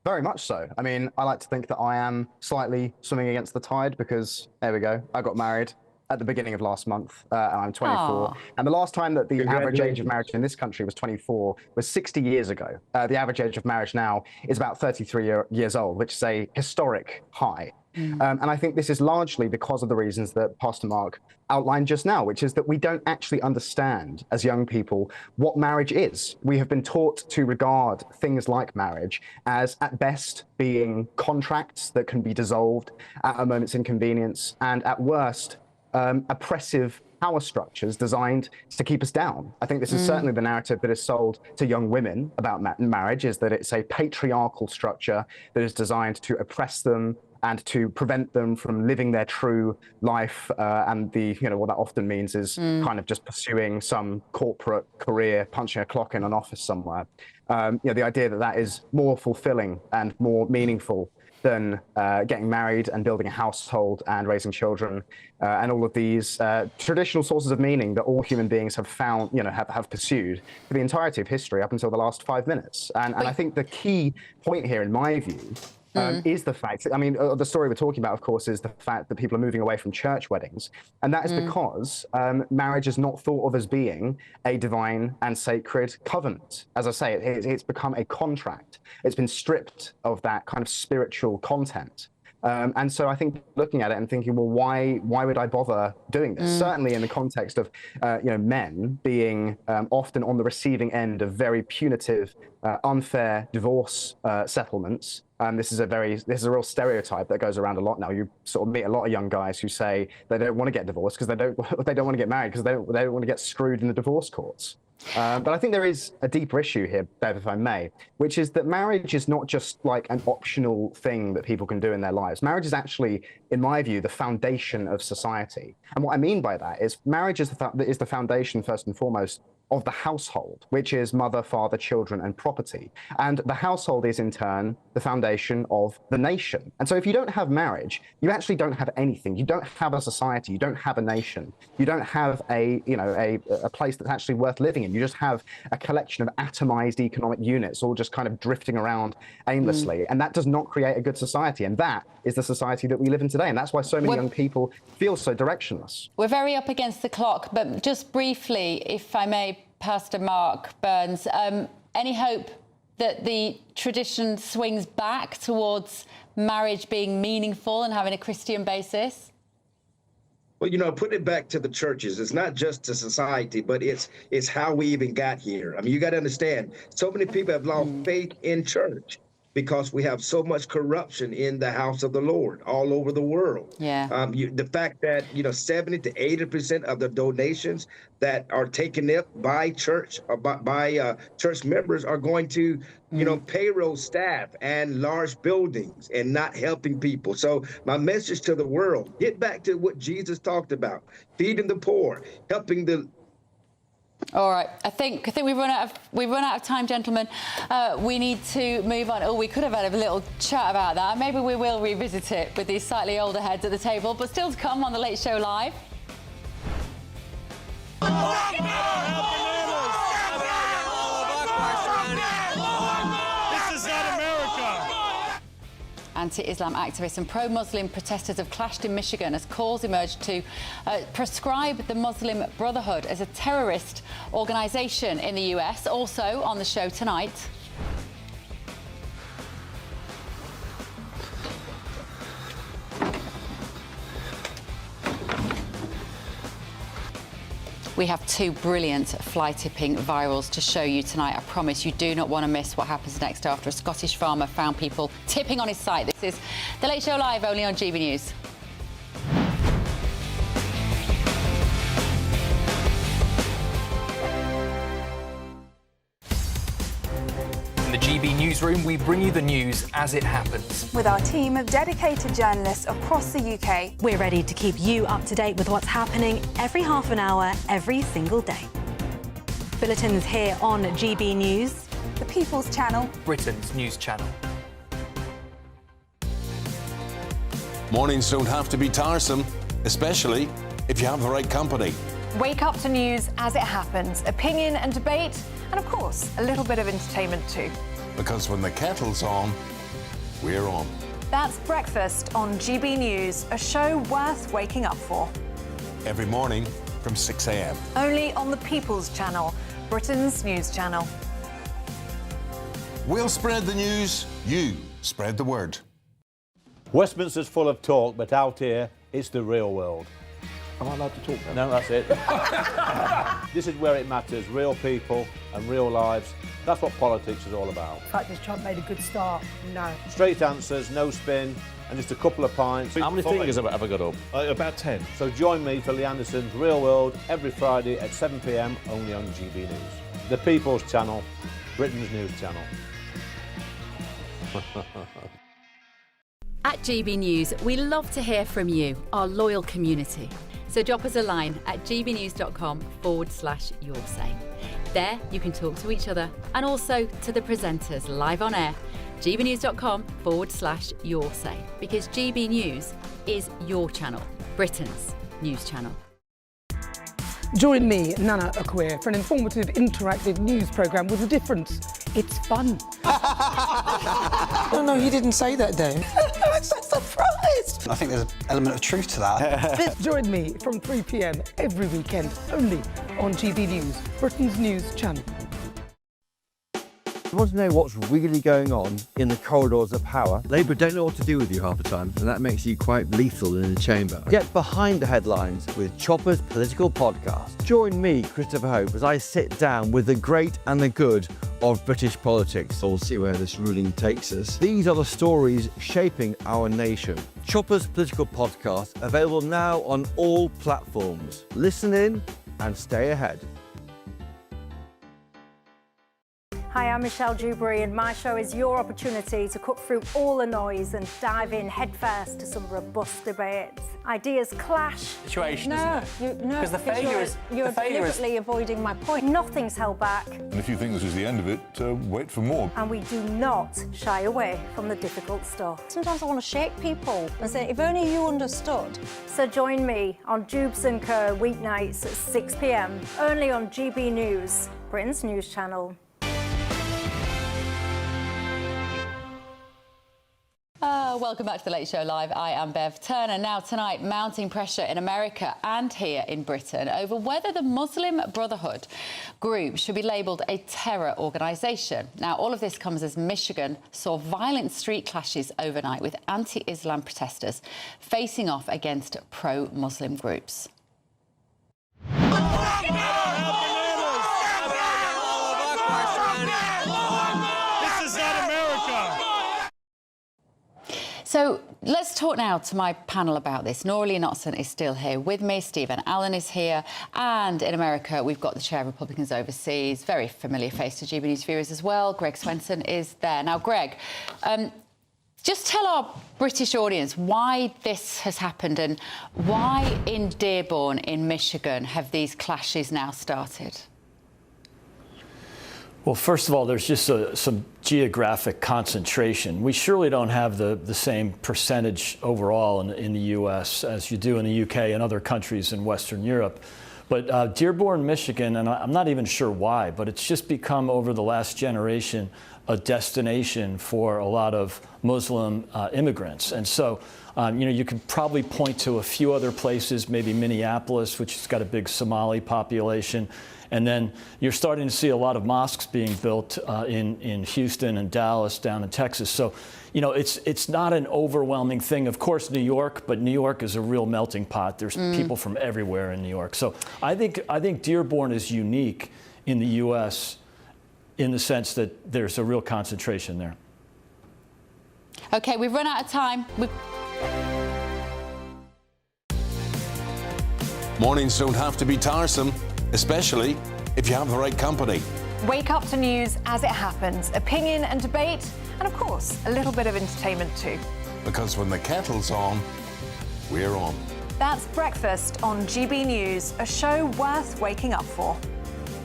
Very much so. I mean, I like to think that I am slightly swimming against the tide because, there we go, I got married at the beginning of last month, and I'm 24. Aww. And the last time that the average age of marriage in this country was 24 was 60 years ago. The average age of marriage now is about 33 years old, which is a historic high. And I think this is largely because of the reasons that Pastor Mark outlined just now, which is that we don't actually understand as young people what marriage is. We have been taught to regard things like marriage as at best being contracts that can be dissolved at a moment's inconvenience, and at worst, oppressive power structures designed to keep us down. I think this is certainly the narrative that is sold to young women about marriage, is that it's a patriarchal structure that is designed to oppress them and to prevent them from living their true life. And what that often means is kind of just pursuing some corporate career, punching a clock in an office somewhere. The idea that that is more fulfilling and more meaningful than getting married and building a household and raising children, and all of these traditional sources of meaning that all human beings have found, have pursued for the entirety of history up until the last 5 minutes. And I think the key point here, in my view, is the fact, the story we're talking about, of course, is the fact that people are moving away from church weddings. And that is because marriage is not thought of as being a divine and sacred covenant. As I say, it's become a contract. It's been stripped of that kind of spiritual content. And so I think looking at it and thinking, well, why would I bother doing this? Certainly in the context of, men being often on the receiving end of very punitive, unfair divorce settlements. This is a real stereotype that goes around a lot now. You sort of meet a lot of young guys who say they don't want to get divorced because they don't want to get married because they don't want to get screwed in the divorce courts. But I think there is a deeper issue here, Bev, if I may, which is that marriage is not just like an optional thing that people can do in their lives. Marriage is actually, in my view, the foundation of society. And what I mean by that is marriage is the foundation, first and foremost, of the household, which is mother, father, children, and property. And the household is, in turn, the foundation of the nation. And so if you don't have marriage, you actually don't have anything. You don't have a society. You don't have a nation. You don't have a place that's actually worth living in. You just have a collection of atomized economic units all just kind of drifting around aimlessly. And that does not create a good society. And that is the society that we live in today. And that's why so many young people feel so directionless. We're very up against the clock, but just briefly, if I may, Pastor Mark Burns, any hope that the tradition swings back towards marriage being meaningful and having a Christian basis? Well, put it back to the churches. It's not just to society, but it's how we even got here. I mean, you got to understand, so many people have lost faith in church because we have so much corruption in the house of the Lord all over the world. Yeah. The fact that 70 to 80% of the donations that are taken up by church or by church members are going to payroll staff and large buildings and not helping people. So my message to the world: get back to what Jesus talked about: feeding the poor, helping the. All right, I think we've run out of time, gentlemen. We need to move on. Oh, we could have had a little chat about that. Maybe we will revisit it with these slightly older heads at the table. But still to come on The Late Show Live. This is not America. Anti-Islam activists and pro-Muslim protesters have clashed in Michigan as calls emerged to prescribe the Muslim Brotherhood as a terrorist organisation in the US. Also on the show tonight. We have two brilliant fly tipping virals to show you tonight. I promise you do not want to miss what happens next after a Scottish farmer found people tipping on his site. This is The Late Show Live, only on GB News. newsroom, we bring you the news as it happens. With our team of dedicated journalists across the UK, we're ready to keep you up to date with what's happening every half an hour, every single day. Bulletins here on GB News, the People's Channel, Britain's news channel. Mornings don't have to be tiresome, especially if you have the right company. Wake up to news as it happens, opinion and debate, and of course, a little bit of entertainment too. Because when the kettle's on, we're on. That's Breakfast on GB News, a show worth waking up for. Every morning from 6 a.m. Only on the People's Channel, Britain's news channel. We'll spread the news, you spread the word. Westminster's full of talk, but out here, it's the real world. Am I allowed to talk now? No, that's it. This is where it matters, real people and real lives. That's what politics is all about. The fact is Trump made a good start. No. Straight answers, no spin, and just a couple of pints. How many fingers have I got up? About 10. So join me for Lee Anderson's Real World every Friday at 7 p.m. only on GB News. The People's Channel, Britain's news channel. At GB News, we love to hear from you, our loyal community. So drop us a line at gbnews.com/your say. There you can talk to each other and also to the presenters live on air. gbnews.com/your say, because GB News is your channel, Britain's news channel. Join me, Nana Akwe, for an informative, interactive news programme with a difference. It's fun. No, he didn't say that, Dave. I'm so surprised. I think there's an element of truth to that. Join me from 3 p.m. every weekend, only on GB News, Britain's news channel. You want to know what's really going on in the corridors of power? Labour don't know what to do with you half the time, and that makes you quite lethal in the chamber. Get behind the headlines with Chopper's Political Podcast. Join me, Christopher Hope, as I sit down with the great and the good of British politics. We'll see where this ruling takes us. These are the stories shaping our nation. Chopper's Political Podcast, available now on all platforms. Listen in and stay ahead. Hi, I'm Michelle Dewberry, and my show is your opportunity to cut through all the noise and dive in headfirst to some robust debates. Ideas clash. Situation, No, isn't it? no, Because the failure is you're deliberately avoiding my point. Nothing's held back, And if you think this is the end of it, wait for more. and we do not shy away from the difficult stuff. Sometimes I want to shake people and say, if only you understood. So join me on Jubes and Co weeknights at 6 p.m. only on GB News, Britain's news channel. Welcome back to The Late Show Live. I am Bev Turner. Now tonight, mounting pressure in America and here in Britain over whether the Muslim Brotherhood group should be labelled a terror organisation. Now, all of this comes as Michigan saw violent street clashes overnight with anti-Islam protesters facing off against pro-Muslim groups. So let's talk now to my panel about this. Nora Lee Notson is still here with me. Stephen Allen is here. And in America, we've got the chair of Republicans Overseas, very familiar face to GB News viewers as well. Greg Swenson is there. Now, Greg, just tell our British audience why this has happened and why in Dearborn in Michigan have these clashes now started? Well, first of all, there's just some geographic concentration. We surely don't have the same percentage overall in the U.S. as you do in the U.K. and other countries in Western Europe. But Dearborn, Michigan, and I'm not even sure why, but it's just become over the last generation a destination for a lot of Muslim immigrants. And so, you could probably point to a few other places, maybe Minneapolis, which has got a big Somali population. And then you're starting to see a lot of mosques being built in Houston and Dallas, down in Texas. So, it's not an overwhelming thing. Of course, New York, but New York is a real melting pot. There's people from everywhere in New York. So I think Dearborn is unique in the U.S. in the sense that there's a real concentration there. OK, we've run out of time. Mornings don't have to be tiresome, especially if you have the right company. Wake up to news as it happens, opinion and debate, and of course, a little bit of entertainment too. Because when the kettle's on, we're on. That's Breakfast on GB News, a show worth waking up for.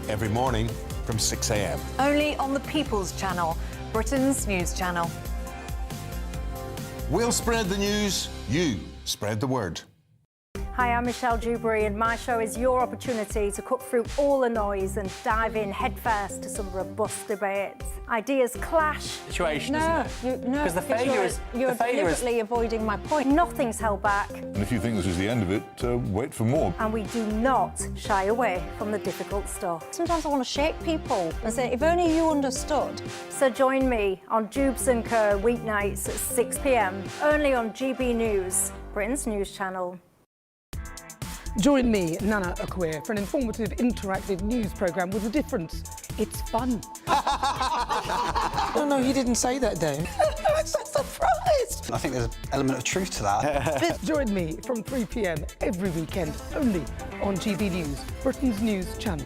Every morning from 6 a.m. Only on the People's Channel, Britain's news channel. We'll spread the news, you spread the word. Hi, I'm Michelle Dewberry, and my show is your opportunity to cut through all the noise and dive in headfirst to some robust debates. Ideas clash. Situation, No, isn't it? no, Because the failure is you're deliberately avoiding my point. Nothing's held back, And if you think this is the end of it, wait for more. and we do not shy away from the difficult stuff. Sometimes I want to shake people and say, if only you understood. So join me on Jubes and Kerr weeknights at 6 p.m. only on GB News, Britain's news channel. Join me, Nana Akwe, for an informative, interactive news programme with a difference. It's fun. No, he didn't say that, Dave. I'm so surprised. I think there's an element of truth to that. Join me from 3 p.m. every weekend, only on GB News, Britain's news channel.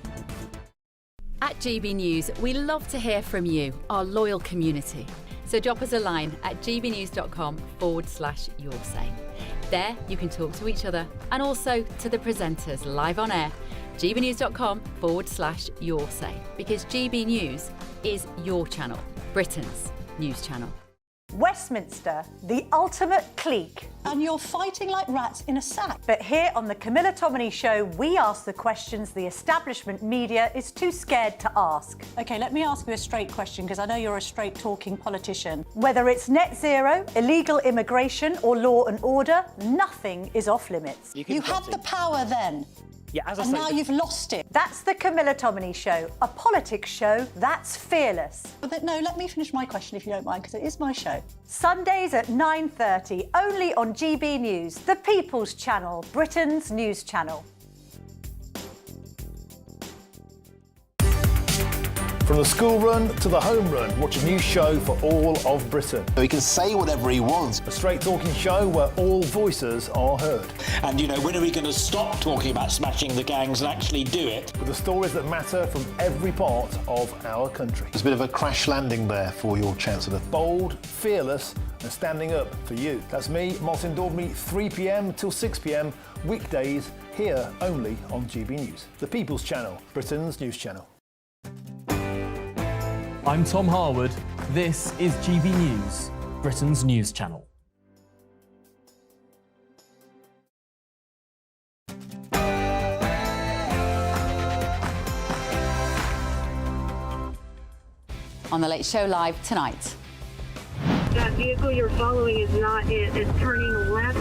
At GB News, we love to hear from you, our loyal community. So drop us a line at gbnews.com/yoursay. There you can talk to each other and also to the presenters live on air. gbnews.com/yoursay, because GB News is your channel, Britain's news channel. Westminster, the ultimate clique. And you're fighting like rats in a sack. But here on the Camilla Tominey Show, we ask the questions the establishment media is too scared to ask. OK, let me ask you a straight question, because I know you're a straight-talking politician. Whether it's net zero, illegal immigration or law and order, nothing is off limits. You had the power then. Yeah, as I And say, now you've lost it. That's the Camilla Tominey Show, a politics show that's fearless. No, let me finish my question if you don't mind, because it is my show. Sundays at 9:30, only on GB News, the People's Channel, Britain's news channel. From the school run to the home run, watch a new show for all of Britain. He can say whatever he wants. A straight talking show where all voices are heard. And, you know, when are we going to stop talking about smashing the gangs and actually do it? With the stories that matter from every part of our country. There's a bit of a crash landing there for your Chancellor. Bold, fearless and standing up for you. That's me, Martin Daubney, 3 p.m. till 6 p.m, weekdays, here only on GB News. The People's Channel, Britain's news channel. I'm Tom Harwood. This is GB News, Britain's news channel. On The Late Show Live tonight. That vehicle you're following is not it. It's turning left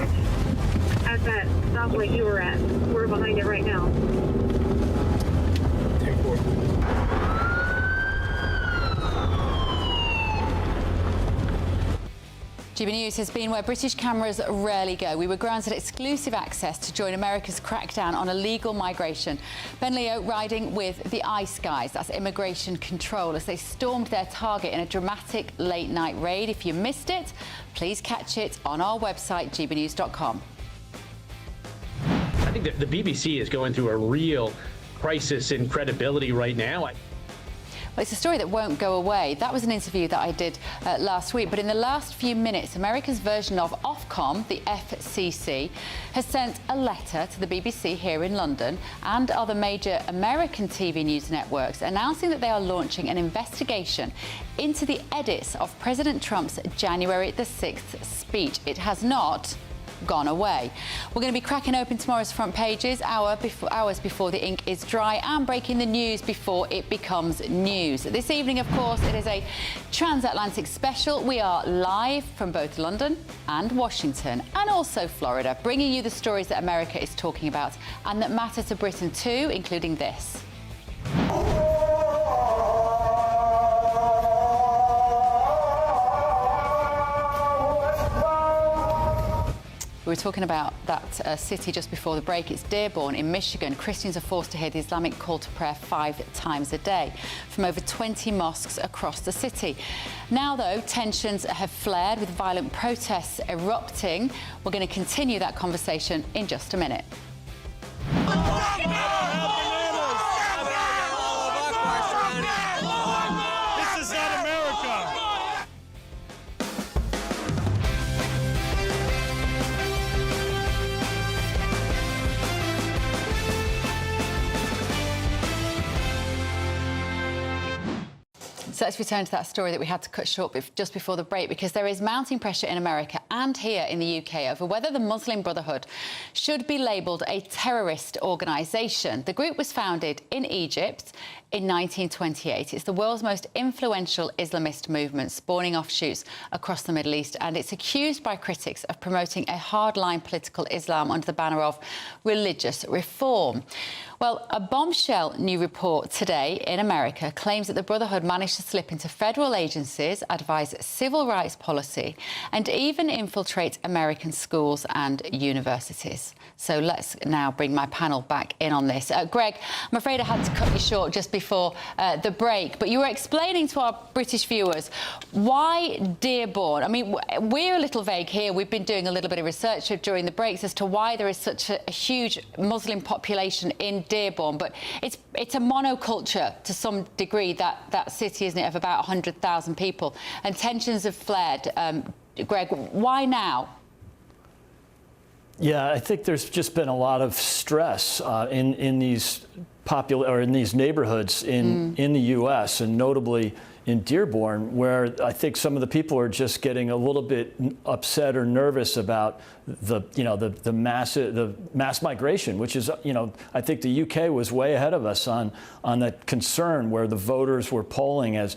at that stoplight you were at. We're behind it right now. GB News has been where British cameras rarely go. We were granted exclusive access to join America's crackdown on illegal migration. Ben Leo riding with the ICE guys, that's Immigration Control, as they stormed their target in a dramatic late-night raid. If you missed it, please catch it on our website, gbnews.com. I think that the BBC is going through a real crisis in credibility right now. Well, it's a story that won't go away. That was an interview that I did last week. But in the last few minutes, America's version of Ofcom, the FCC, has sent a letter to the BBC here in London and other major American TV news networks announcing that they are launching an investigation into the edits of President Trump's January the 6th speech. It has not gone away. We're going to be cracking open tomorrow's front pages hours before the ink is dry and breaking the news before it becomes news. This evening, of course, it is a transatlantic special. We are live from both London and Washington and also Florida, bringing you the stories that America is talking about and that matter to Britain too, including this. We were talking about that city just before the break. It's Dearborn in Michigan. Christians are forced to hear the Islamic call to prayer 5 times a day from over 20 mosques across the city. Now, though, tensions have flared with violent protests erupting. We're going to continue that conversation in just a minute. So let's return to that story that we had to cut short just before the break, because there is mounting pressure in America and here in the UK over whether the Muslim Brotherhood should be labelled a terrorist organisation. The group was founded in Egypt in 1928. It's the world's most influential Islamist movement, spawning offshoots across the Middle East, and it's accused by critics of promoting a hardline political Islam under the banner of religious reform. Well, a bombshell new report today in America claims that the Brotherhood managed to slip into federal agencies, advise civil rights policy, and even infiltrate American schools and universities. So let's now bring my panel back in on this. Greg, I'm afraid I had to cut you short just before the break, but you were explaining to our British viewers why Dearborn. I mean, we're a little vague here. We've been doing a little bit of research during the breaks as to why there is such a huge Muslim population in Dearborn, but it's a monoculture to some degree, that city, isn't it, of about 100,000 people, and tensions have flared. Greg, why now? Yeah, I think there's just been a lot of stress in these neighborhoods in the U.S. and notably in Dearborn, where I think some of the people are just getting a little bit upset or nervous about the mass migration, which is, I think the UK was way ahead of us on that concern, where the voters were polling as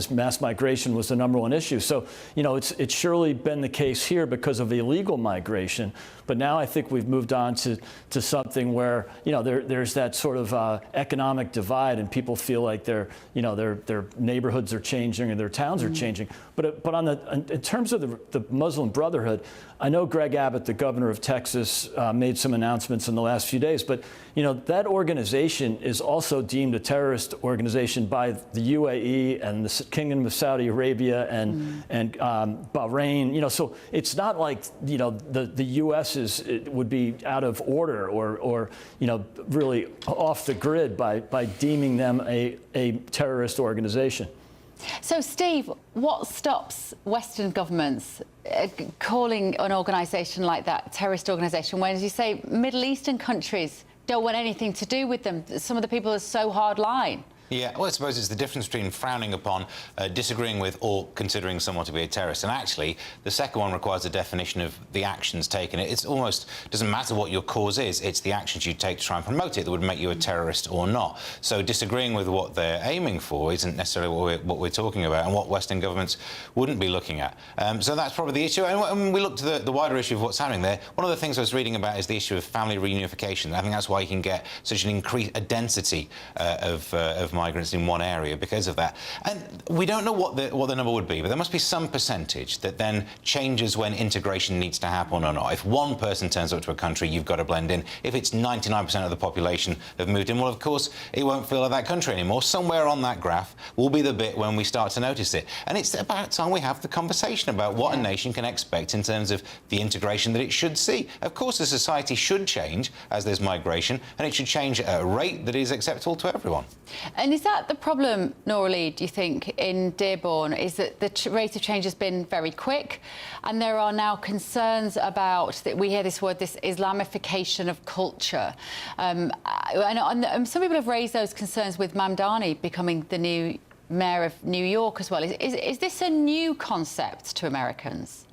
mass migration was the #1 issue. So, it's surely been the case here because of illegal migration. But now I think we've moved on to something where, there's that sort of economic divide, and people feel like their neighborhoods are changing and their towns are changing. But in terms of the Muslim Brotherhood, I know Greg Abbott, the governor of Texas, made some announcements in the last few days, but that organization is also deemed a terrorist organization by the UAE and the Kingdom of Saudi Arabia and Bahrain. So it's not like the U.S. would be out of order or really off the grid by deeming them a terrorist organization. So, Steve, what stops Western governments calling an organisation like that a terrorist organisation when, as you say, Middle Eastern countries don't want anything to do with them? Some of the people are so hardline. Yeah, well, I suppose it's the difference between frowning upon, disagreeing with, or considering someone to be a terrorist. And actually, the second one requires a definition of the actions taken. It's almost doesn't matter what your cause is, it's the actions you take to try and promote it that would make you a terrorist or not. So disagreeing with what they're aiming for isn't necessarily what we're talking about and what Western governments wouldn't be looking at. So that's probably the issue. And when we look to the wider issue of what's happening there, one of the things I was reading about is the issue of family reunification. I think that's why you can get such a density of migrants in one area because of that. And we don't know what the number would be, but there must be some percentage that then changes when integration needs to happen or not. If one person turns up to a country, you've got to blend in. If it's 99% of the population have moved in, well, of course, it won't feel like that country anymore. Somewhere on that graph will be the bit when we start to notice it. And it's about time we have the conversation about what a nation can expect in terms of the integration that it should see. Of course, the society should change as there's migration, and it should change at a rate that is acceptable to everyone. And is that the problem, Nora-Lee, do you think, in Dearborn, is that the rate of change has been very quick, and there are now concerns about, we hear this word, this Islamification of culture. And some people have raised those concerns with Mamdani becoming the new mayor of New York as well. Is this a new concept to Americans?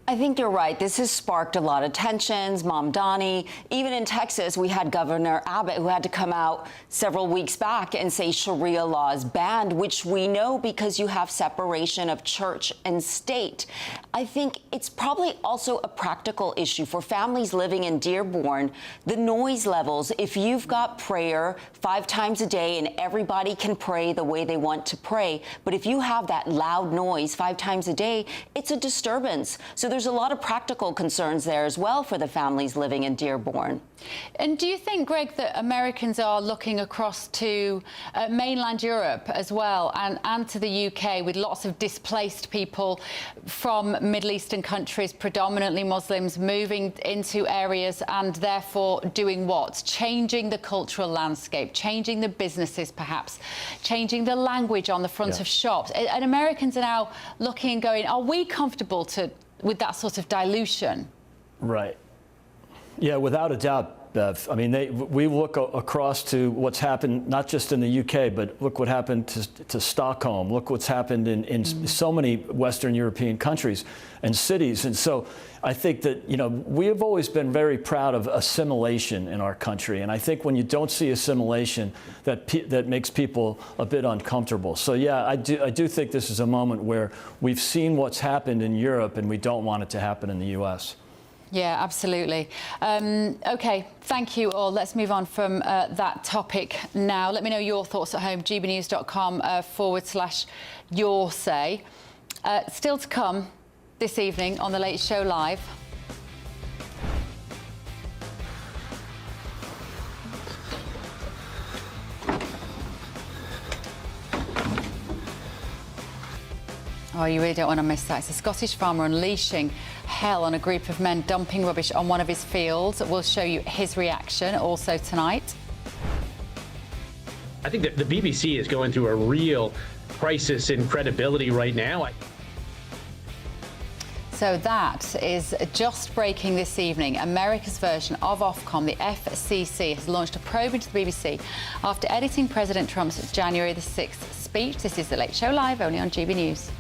I think you're right. This has sparked a lot of tensions. Mamdani, even in Texas, we had Governor Abbott who had to come out several weeks back and say Sharia law is banned, which we know because you have separation of church and state. I think it's probably also a practical issue for families living in Dearborn. The noise levels, if you've got prayer 5 times a day and everybody can pray the way they want to pray, but if you have that loud noise 5 times a day, it's a disturbance. So there's a lot of practical concerns there as well for the families living in Dearborn. And do you think, Greg, that Americans are looking across to mainland Europe as well and to the UK with lots of displaced people from Middle Eastern countries, predominantly Muslims, moving into areas and therefore doing what? Changing the cultural landscape, changing the businesses perhaps, changing the language on the front of shops. And Americans are now looking and going, are we comfortable with that sort of dilution? Right. Yeah, without a doubt, Bev. I mean, we look across to what's happened, not just in the UK, but look what happened to Stockholm. Look what's happened in so many Western European countries and cities. And so I think that, you know, we have always been very proud of assimilation in our country. And I think when you don't see assimilation, that makes people a bit uncomfortable. So, yeah, I do think this is a moment where we've seen what's happened in Europe and we don't want it to happen in the U.S. Yeah, absolutely. OK, thank you all. Let's move on from that topic now. Let me know your thoughts at home, gbnews.com/your say. Still to come this evening on The Late Show Live. Oh, you really don't want to miss that. It's a Scottish farmer unleashing hell on a group of men dumping rubbish on one of his fields. We'll show you his reaction also tonight. I think that the BBC is going through a real crisis in credibility right now. So that is just breaking this evening. America's version of Ofcom, the FCC, has launched a probe into the BBC after editing President Trump's January the 6th speech. This is The Late Show Live, only on GB News.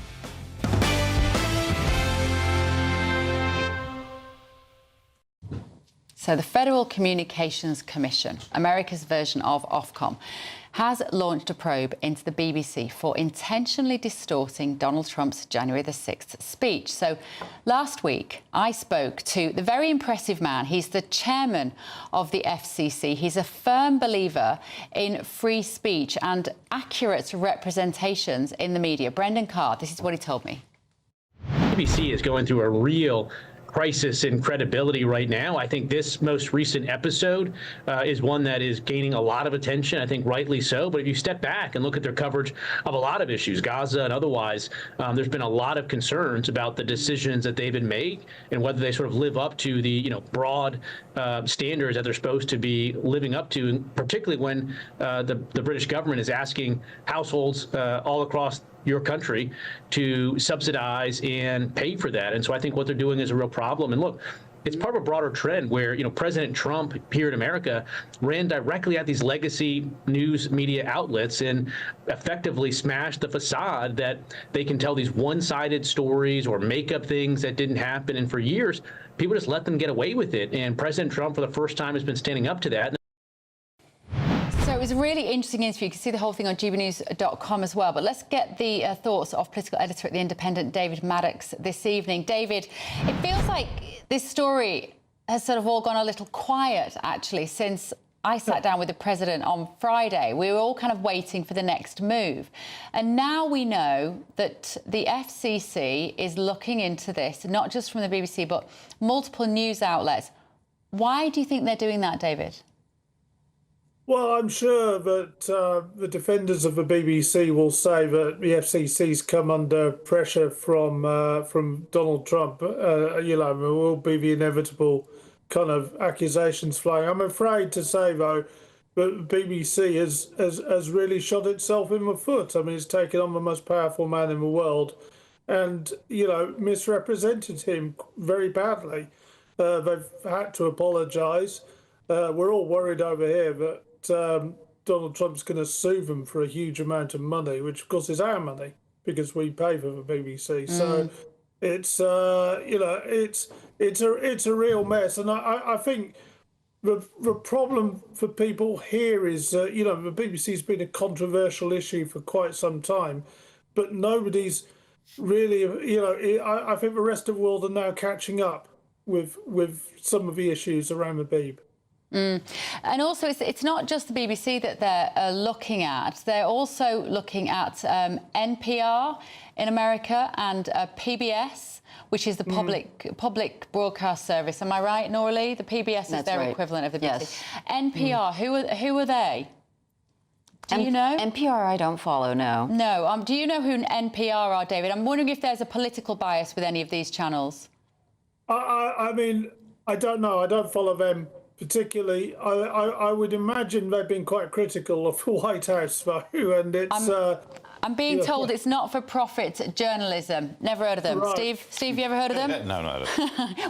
So the Federal Communications Commission, America's version of Ofcom, has launched a probe into the BBC for intentionally distorting Donald Trump's January the 6th speech. So last week, I spoke to the very impressive man. He's the chairman of the FCC. He's a firm believer in free speech and accurate representations in the media. Brendan Carr, this is what he told me. The BBC is going through a real crisis in credibility right now. I think this most recent episode is one that is gaining a lot of attention, I think rightly so. But if you step back and look at their coverage of a lot of issues, Gaza and otherwise, there's been a lot of concerns about the decisions that they've been made and whether they sort of live up to the broad standards that they're supposed to be living up to, and particularly when the British government is asking households all across your country to subsidize and pay for that. And so I think what they're doing is a real problem. And look, it's part of a broader trend where, President Trump here in America ran directly at these legacy news media outlets and effectively smashed the facade that they can tell these one-sided stories or make up things that didn't happen. And for years, people just let them get away with it. And President Trump, for the first time, has been standing up to that. So it was a really interesting interview. You can see the whole thing on gbnews.com as well. But let's get the thoughts of political editor at The Independent, David Maddox, this evening. David, it feels like this story has sort of all gone a little quiet, actually, since I sat down with the president on Friday. We were all kind of waiting for the next move. And now we know that the FCC is looking into this, not just from the BBC, but multiple news outlets. Why do you think they're doing that, David? Well, I'm sure that the defenders of the BBC will say that the FCC's come under pressure from Donald Trump. There will be the inevitable kind of accusations flying. I'm afraid to say, though, that the BBC has really shot itself in the foot. I mean, it's taken on the most powerful man in the world and, misrepresented him very badly. They've had to apologise. We're all worried over here that Donald Trump's going to sue them for a huge amount of money, which of course is our money because we pay for the BBC. So it's it's a real mess, and I think the problem for people here is the BBC's been a controversial issue for quite some time, but nobody's really I think the rest of the world are now catching up with some of the issues around the Beeb. And also, it's not just the BBC that they're looking at. They're also looking at NPR in America and PBS, which is the public broadcast service. Am I right, Noralee? The PBS is their equivalent of the BBC. Yes. NPR, who are they? Do you know? NPR, I don't follow, no. No. Do you know who NPR are, David? I'm wondering if there's a political bias with any of these channels. I mean, I don't know. I don't follow them particularly. I would imagine they've been quite critical of the White House, though, and it's I'm being told it's not-for-profit journalism. Never heard of them. Right. Steve, you ever heard of them? No.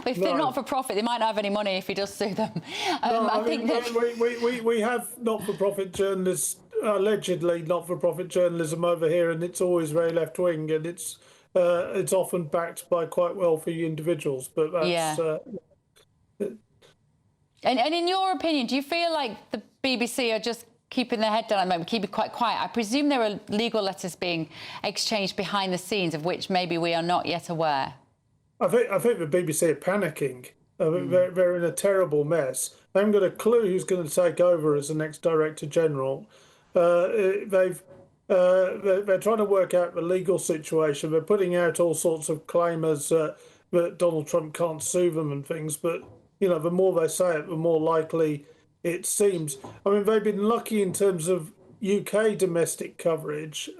If they're not-for-profit, they might not have any money if he does sue them. I think that... we have not-for-profit journalists, allegedly not-for-profit journalism over here, and it's always very left-wing, and it's often backed by quite wealthy individuals. But that's... And in your opinion, do you feel like the BBC are just keeping their head down at the moment, keeping quite quiet? I presume there are legal letters being exchanged behind the scenes of which maybe we are not yet aware. I think the BBC are panicking. They're in a terrible mess. They haven't got a clue who's going to take over as the next Director General. They're trying to work out the legal situation. They're putting out all sorts of claimers that Donald Trump can't sue them and things, but you know, the more they say it, the more likely it seems. I mean, they've been lucky in terms of UK domestic coverage,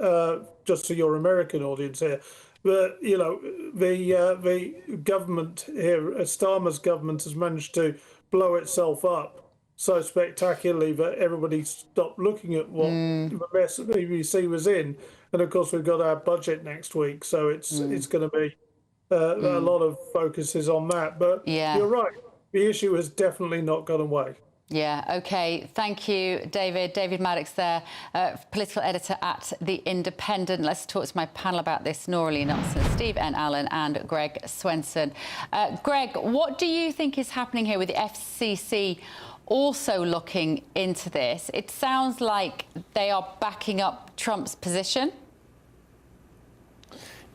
just for your American audience here. But, you know, the government here, Starmer's government, has managed to blow itself up so spectacularly that everybody stopped looking at what the mess the BBC was in. And, of course, we've got our budget next week, so it's going to be a lot of focus is on that. But you're right. The issue has definitely not gone away. Yeah, OK. Thank you, David. David Maddox there, political editor at The Independent. Let's talk to my panel about this. Nora-Lee Nelson, Steve N. Allen and Greg Swenson. Greg, what do you think is happening here with the FCC also looking into this? It sounds like they are backing up Trump's position.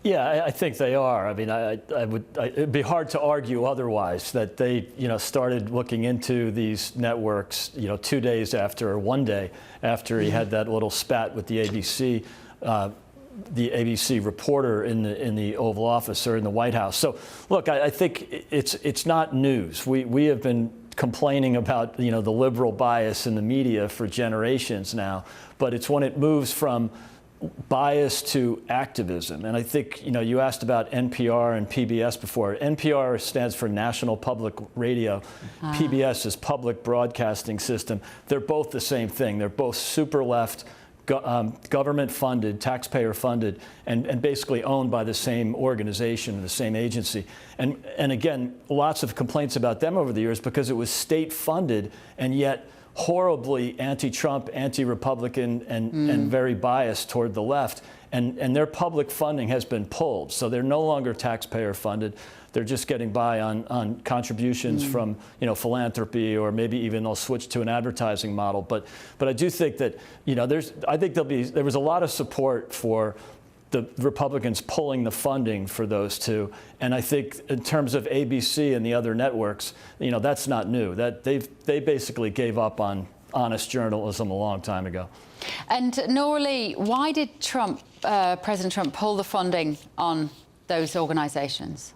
Yeah, I think they are. I mean, it'd be hard to argue otherwise that they, started looking into these networks, 2 days after, or 1 day after he had that little spat with the ABC reporter in the Oval Office or in the White House. So, look, I think it's not news. We have been complaining about, the liberal bias in the media for generations now, but it's when it moves from bias to activism. And I think, you asked about NPR and PBS before. NPR stands for National Public Radio. PBS is Public Broadcasting System. They're both the same thing. They're both super left, government-funded, taxpayer-funded, and basically owned by the same organization, the same agency. And again, lots of complaints about them over the years because it was state-funded and yet horribly anti-Trump, anti-Republican, and very biased toward the left. And their public funding has been pulled. So they're no longer taxpayer funded. They're just getting by on contributions from, philanthropy, or maybe even they'll switch to an advertising model. But I do think that, there was a lot of support for the Republicans pulling the funding for those two. And I think in terms of ABC and the other networks, that's not new. That they basically gave up on honest journalism a long time ago. And Nora-Lee, why did President Trump pull the funding on those organizations?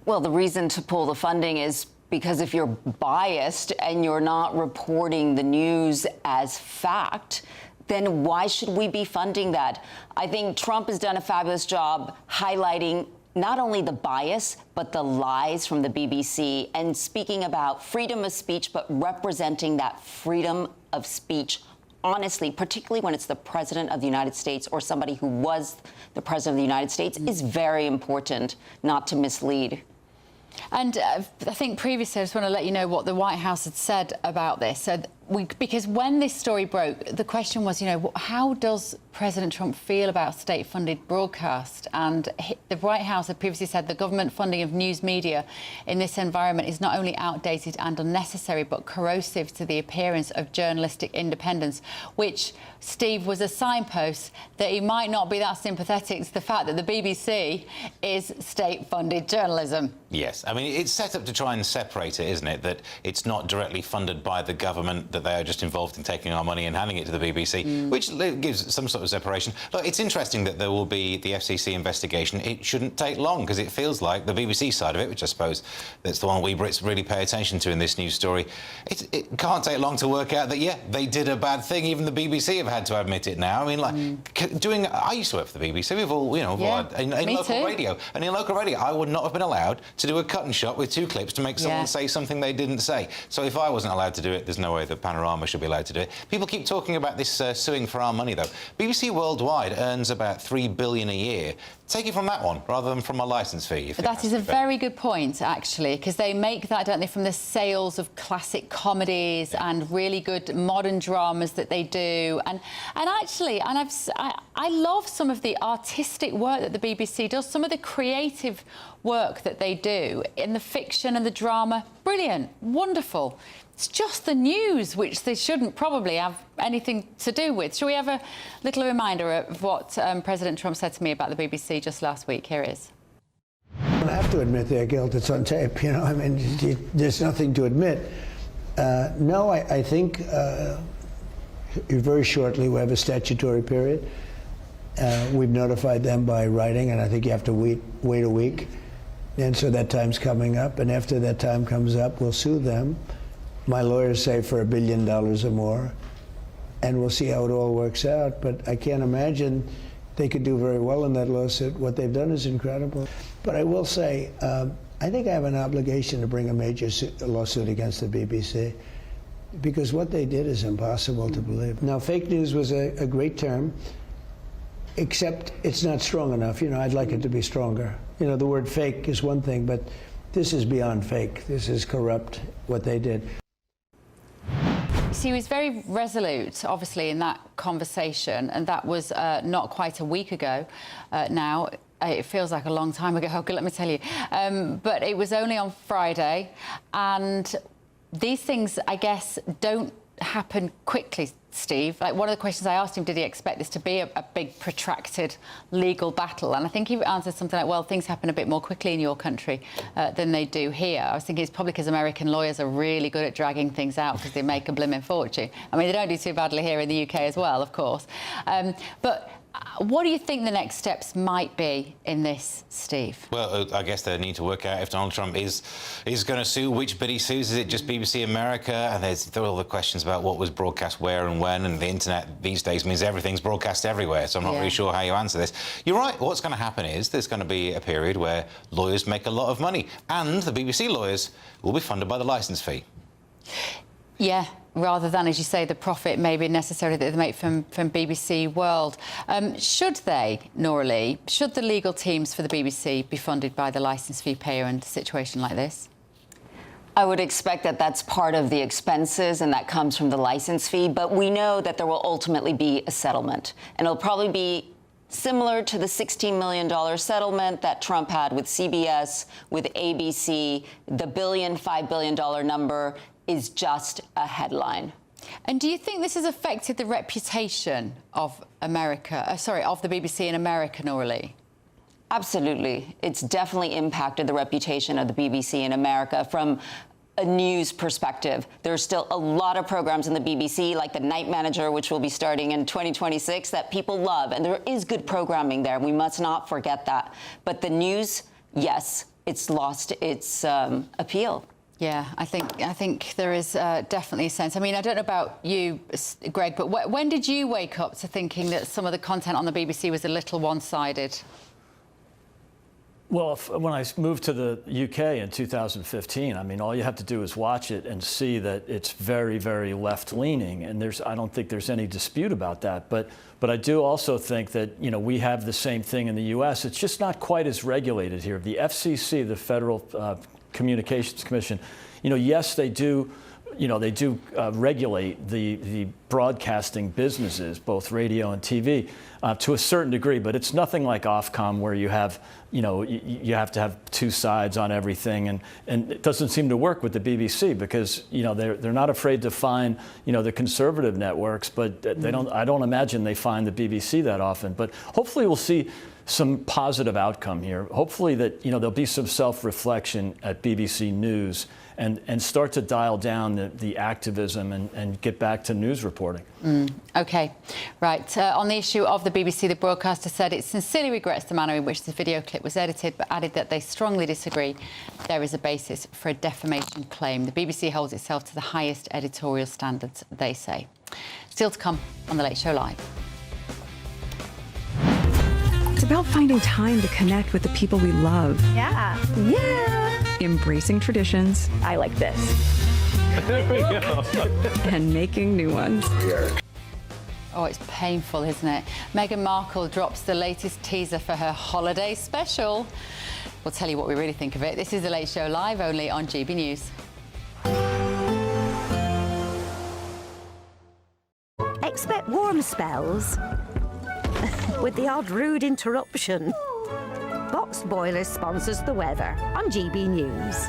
Well, the reason to pull the funding is because if you're biased and you're not reporting the news as fact, then why should we be funding that? I think Trump has done a fabulous job highlighting not only the bias, but the lies from the BBC and speaking about freedom of speech, but representing that freedom of speech honestly, particularly when it's the President of the United States or somebody who was the President of the United States, is very important not to mislead. And I think previously, I just want to let you know what the White House had said about this. So because when this story broke, the question was, how does President Trump feel about state-funded broadcast? And the White House had previously said the government funding of news media in this environment is not only outdated and unnecessary, but corrosive to the appearance of journalistic independence, which, Steve, was a signpost that he might not be that sympathetic to the fact that the BBC is state-funded journalism. Yes, I mean, it's set up to try and separate it, isn't it? That it's not directly funded by the government, that they are just involved in taking our money and handing it to the BBC, which gives some sort of separation. Look, it's interesting that there will be the FCC investigation. It shouldn't take long, because it feels like the BBC side of it, which I suppose that's the one we Brits really pay attention to in this news story, it can't take long to work out that, yeah, they did a bad thing. Even the BBC have had to admit it now. I mean, like, I used to work for the BBC. We've all, in local radio. And in local radio, I would not have been allowed to do a cut and shot with 2 clips to make someone say something they didn't say. So if I wasn't allowed to do it, there's no way that Panorama should be allowed to do it. People keep talking about this suing for our money, though. BBC Worldwide earns about $3 billion a year. Take it from that one, rather than from a licence fee. That is a very good point, actually, because they make that, don't they, from the sales of classic comedies and really good modern dramas that they do. And actually, I love some of the artistic work that the BBC does, some of the creative work that they do in the fiction and the drama. Brilliant, wonderful. It's just the news, which they shouldn't probably have anything to do with. Shall we have a little reminder of what President Trump said to me about the BBC just last week? Here it is. I have to admit their guilt. It's on tape. You know, I mean, there's nothing to admit. No, I think very shortly we have a statutory period. We've notified them by writing, and I think you have to wait a week. And so that time's coming up, and after that time comes up, we'll sue them. My lawyers say for $1 billion or more, and we'll see how it all works out. But I can't imagine they could do very well in that lawsuit. What they've done is incredible. But I will say, I think I have an obligation to bring a major lawsuit against the BBC, because what they did is impossible to believe. Now, fake news was a great term, except it's not strong enough. You know, I'd like it to be stronger. You know, the word fake is one thing, but this is beyond fake. This is corrupt, what they did. He was very resolute, obviously, in that conversation, and that was not quite a week ago now. It feels like a long time ago, let me tell you. But it was only on Friday, and these things, I guess, don't happen quickly, Steve. Like, one of the questions I asked him, did he expect this to be a big, protracted legal battle? And I think he answered something like, well, things happen a bit more quickly in your country than they do here. I was thinking it's probably because American lawyers are really good at dragging things out because they make a blimmin' fortune. I mean, they don't do too badly here in the UK as well, of course. But what do you think the next steps might be in this, Steve? Well, I guess they need to work out if Donald Trump is going to sue, which bit he sues. Is it just BBC America? And there are all the questions about what was broadcast where and when, and the internet these days means everything's broadcast everywhere, so I'm not really sure how you answer this. You're right, what's going to happen is there's going to be a period where lawyers make a lot of money, and the BBC lawyers will be funded by the licence fee. Yeah, rather than, as you say, the profit maybe necessarily that they make from BBC World. Should they, Nora Lee, should the legal teams for the BBC be funded by the licence fee payer in a situation like this? I would expect that that's part of the expenses and that comes from the license fee, but we know that there will ultimately be a settlement, and it'll probably be similar to the $16 million settlement that Trump had with CBS, with ABC. The $5 billion number is just a headline. And do you think this has affected the reputation of America, of the BBC in America, Nora Lee? Absolutely. It's definitely impacted the reputation of the BBC in America from a news perspective. There's still a lot of programs in the BBC, like The Night Manager, which will be starting in 2026, that people love. And there is good programming there. We must not forget that. But the news, yes, it's lost its appeal. Yeah, I think there is definitely a sense. I mean, I don't know about you, Greg, but when did you wake up to thinking that some of the content on the BBC was a little one-sided? Well, when I moved to the UK in 2015, I mean, all you have to do is watch it and see that it's very, very left-leaning, and I don't think there's any dispute about that. But I do also think that, you know, we have the same thing in the U.S. It's just not quite as regulated here. The FCC, the Federal Communications Commission, you know, yes, they do regulate the broadcasting businesses, both radio and TV, to a certain degree, but it's nothing like Ofcom, where you have, you know, you have to have two sides on everything, and it doesn't seem to work with the BBC, because, you know, they're not afraid to fine, you know, the conservative networks, but they don't. I don't imagine they fine the BBC that often. But hopefully we'll see some positive outcome here. Hopefully that, you know, there'll be some self-reflection at BBC News and start to dial down the activism and get back to news reporting. OK. Right. On the issue of the BBC, the broadcaster said it sincerely regrets the manner in which the video clip was edited, but added that they strongly disagree there is a basis for a defamation claim. The BBC holds itself to the highest editorial standards, they say. Still to come on The Late Show Live. It's about finding time to connect with the people we love. Yeah. Embracing traditions. I like this. and making new ones. Oh, it's painful, isn't it? Meghan Markle drops the latest teaser for her holiday special. We'll tell you what we really think of it. This is The Late Show Live, only on GB News. Expect warm spells with the odd rude interruption. Box Boilers sponsors the weather on GB News.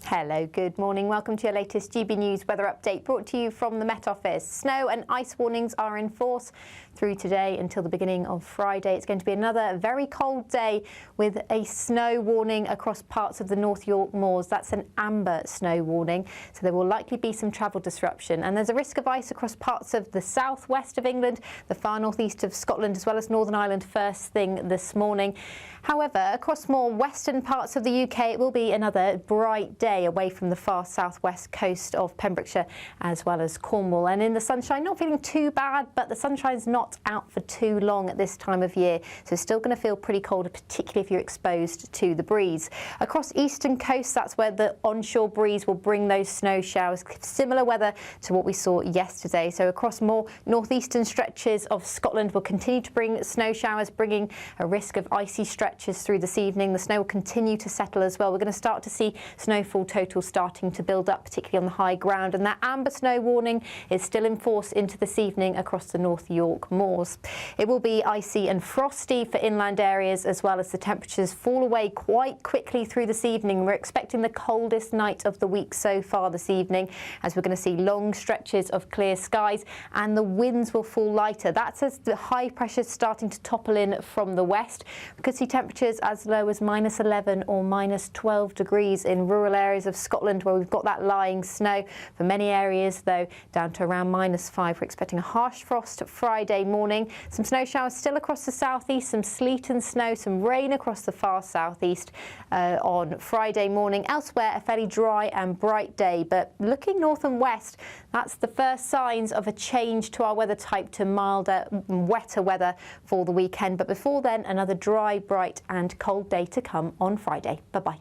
Hello, good morning. Welcome to your latest GB News weather update brought to you from the Met Office. Snow and ice warnings are in force through today until the beginning of Friday. It's going to be another very cold day with a snow warning across parts of the North York Moors. That's an amber snow warning, so there will likely be some travel disruption. And there's a risk of ice across parts of the southwest of England, the far northeast of Scotland, as well as Northern Ireland first thing this morning. However, across more western parts of the UK, it will be another bright day away from the far southwest coast of Pembrokeshire as well as Cornwall. And in the sunshine, not feeling too bad, but the sunshine's not out for too long at this time of year. So it's still going to feel pretty cold, particularly if you're exposed to the breeze. Across eastern coast, that's where the onshore breeze will bring those snow showers. Similar weather to what we saw yesterday. So across more northeastern stretches of Scotland, we'll continue to bring snow showers, bringing a risk of icy stretches through this evening. The snow will continue to settle as well. We're going to start to see snowfall totals starting to build up, particularly on the high ground. And that amber snow warning is still in force into this evening across the North York Moors. It will be icy and frosty for inland areas as well as the temperatures fall away quite quickly through this evening. We're expecting the coldest night of the week so far this evening, as we're going to see long stretches of clear skies and the winds will fall lighter. That's as the high pressure is starting to topple in from the west. We could see temperatures as low as -11 or -12 degrees in rural areas of Scotland where we've got that lying snow. For many areas, though, down to around -5. We're expecting a harsh frost Friday morning. Some snow showers still across the southeast, some sleet and snow, some rain across the far southeast on Friday morning. Elsewhere, a fairly dry and bright day, but looking north and west, that's the first signs of a change to our weather type to milder, wetter weather for the weekend. But before then, another dry, bright and cold day to come on Friday. Bye-bye.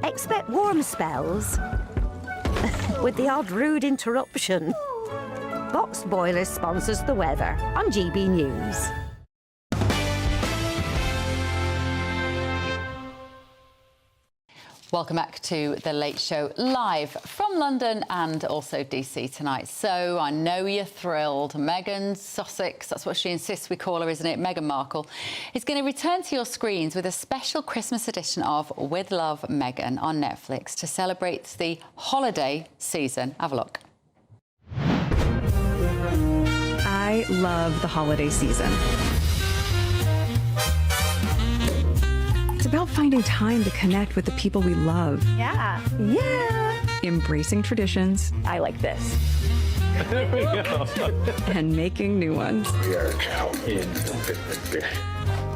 Expect warm spells with the odd rude interruption. Box Boilers sponsors the weather on GB News. Welcome back to The Late Show Live from London and also DC tonight. So I know you're thrilled. Meghan Sussex, that's what she insists we call her, isn't it? Meghan Markle is going to return to your screens with a special Christmas edition of With Love, Meghan on Netflix to celebrate the holiday season. Have a look. I love the holiday season. It's about finding time to connect with the people we love. Yeah. Embracing traditions. I like this. There we go. And making new ones. We are now in.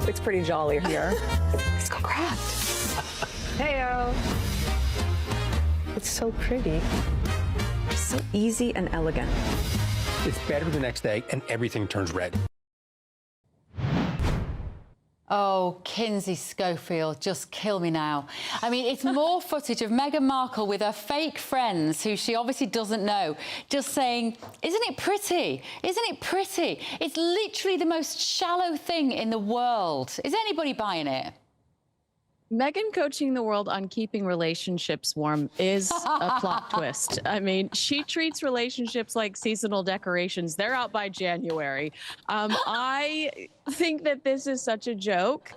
It's pretty jolly here. Let's go craft. Heyo. It's so pretty. So easy and elegant. It's better the next day and everything turns red. Oh, Kinsey Schofield, just kill me now. I mean, it's more footage of Meghan Markle with her fake friends, who she obviously doesn't know, just saying, isn't it pretty? Isn't it pretty? It's literally the most shallow thing in the world. Is anybody buying it? Meghan coaching the world on keeping relationships warm is a plot twist. I mean, she treats relationships like seasonal decorations. They're out by January. I think that this is such a joke,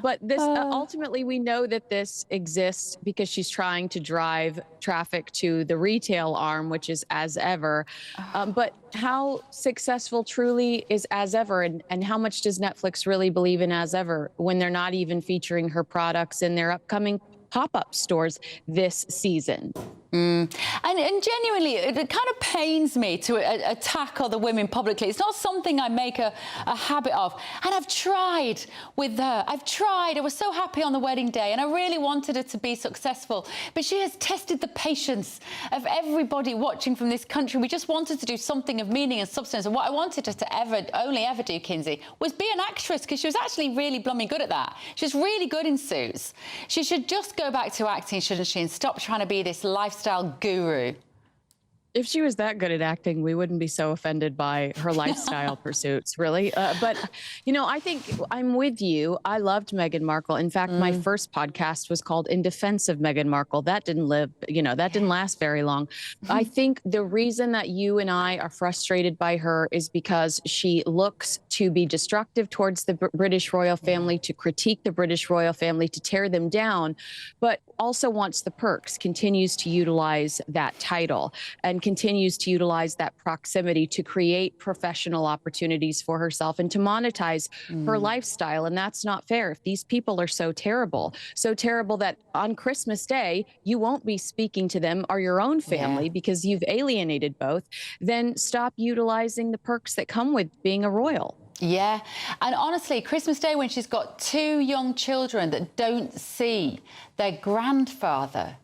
but this ultimately we know that this exists because she's trying to drive traffic to the retail arm, which is As Ever. But how successful truly is As Ever, and how much does Netflix really believe in As Ever when they're not even featuring her products in their upcoming pop-up stores this season? And genuinely, it kind of pains me to attack other women publicly. It's not something I make a habit of. And I've tried with her. I've tried. I was so happy on the wedding day, and I really wanted her to be successful. But she has tested the patience of everybody watching from this country. We just wanted to do something of meaning and substance. And what I wanted her to only ever do, Kinsey, was be an actress, because she was actually really blooming good at that. She's really good in Suits. She should just go back to acting, shouldn't she, and stop trying to be this lifestyle lifestyle guru. If she was that good at acting, we wouldn't be so offended by her lifestyle pursuits, really. But, you know, I think I'm with you. I loved Meghan Markle. In fact, my first podcast was called In Defense of Meghan Markle. That didn't last very long. I think the reason that you and I are frustrated by her is because she looks to be destructive towards the British royal family, to critique the British royal family, to tear them down, but also wants the perks, continues to utilize that title and continues to utilize that proximity to create professional opportunities for herself and to monetize her lifestyle. And that's not fair. If these people are so terrible that on Christmas Day, you won't be speaking to them or your own family because you've alienated both, then stop utilizing the perks that come with being a royal. Yeah, and honestly, Christmas Day, when she's got 2 young children that don't see their grandfather,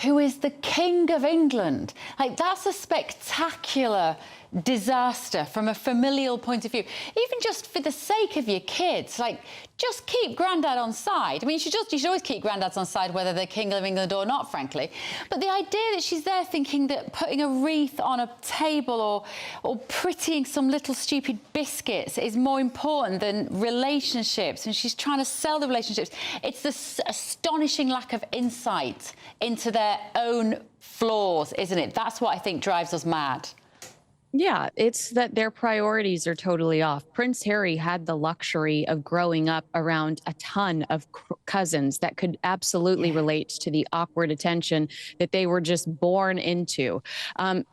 who is the King of England, like, that's a spectacular disaster from a familial point of view. Even just for the sake of your kids, like, just keep Grandad on side. I mean, you should always keep Granddads on side, whether they're King of England or not, frankly. But the idea that she's there thinking that putting a wreath on a table or prettying some little stupid biscuits is more important than relationships, and she's trying to sell the relationships. It's this astonishing lack of insight into their own flaws, isn't it? That's what I think drives us mad. Yeah, it's that their priorities are totally off. Prince Harry had the luxury of growing up around a ton of cousins that could absolutely relate to the awkward attention that they were just born into.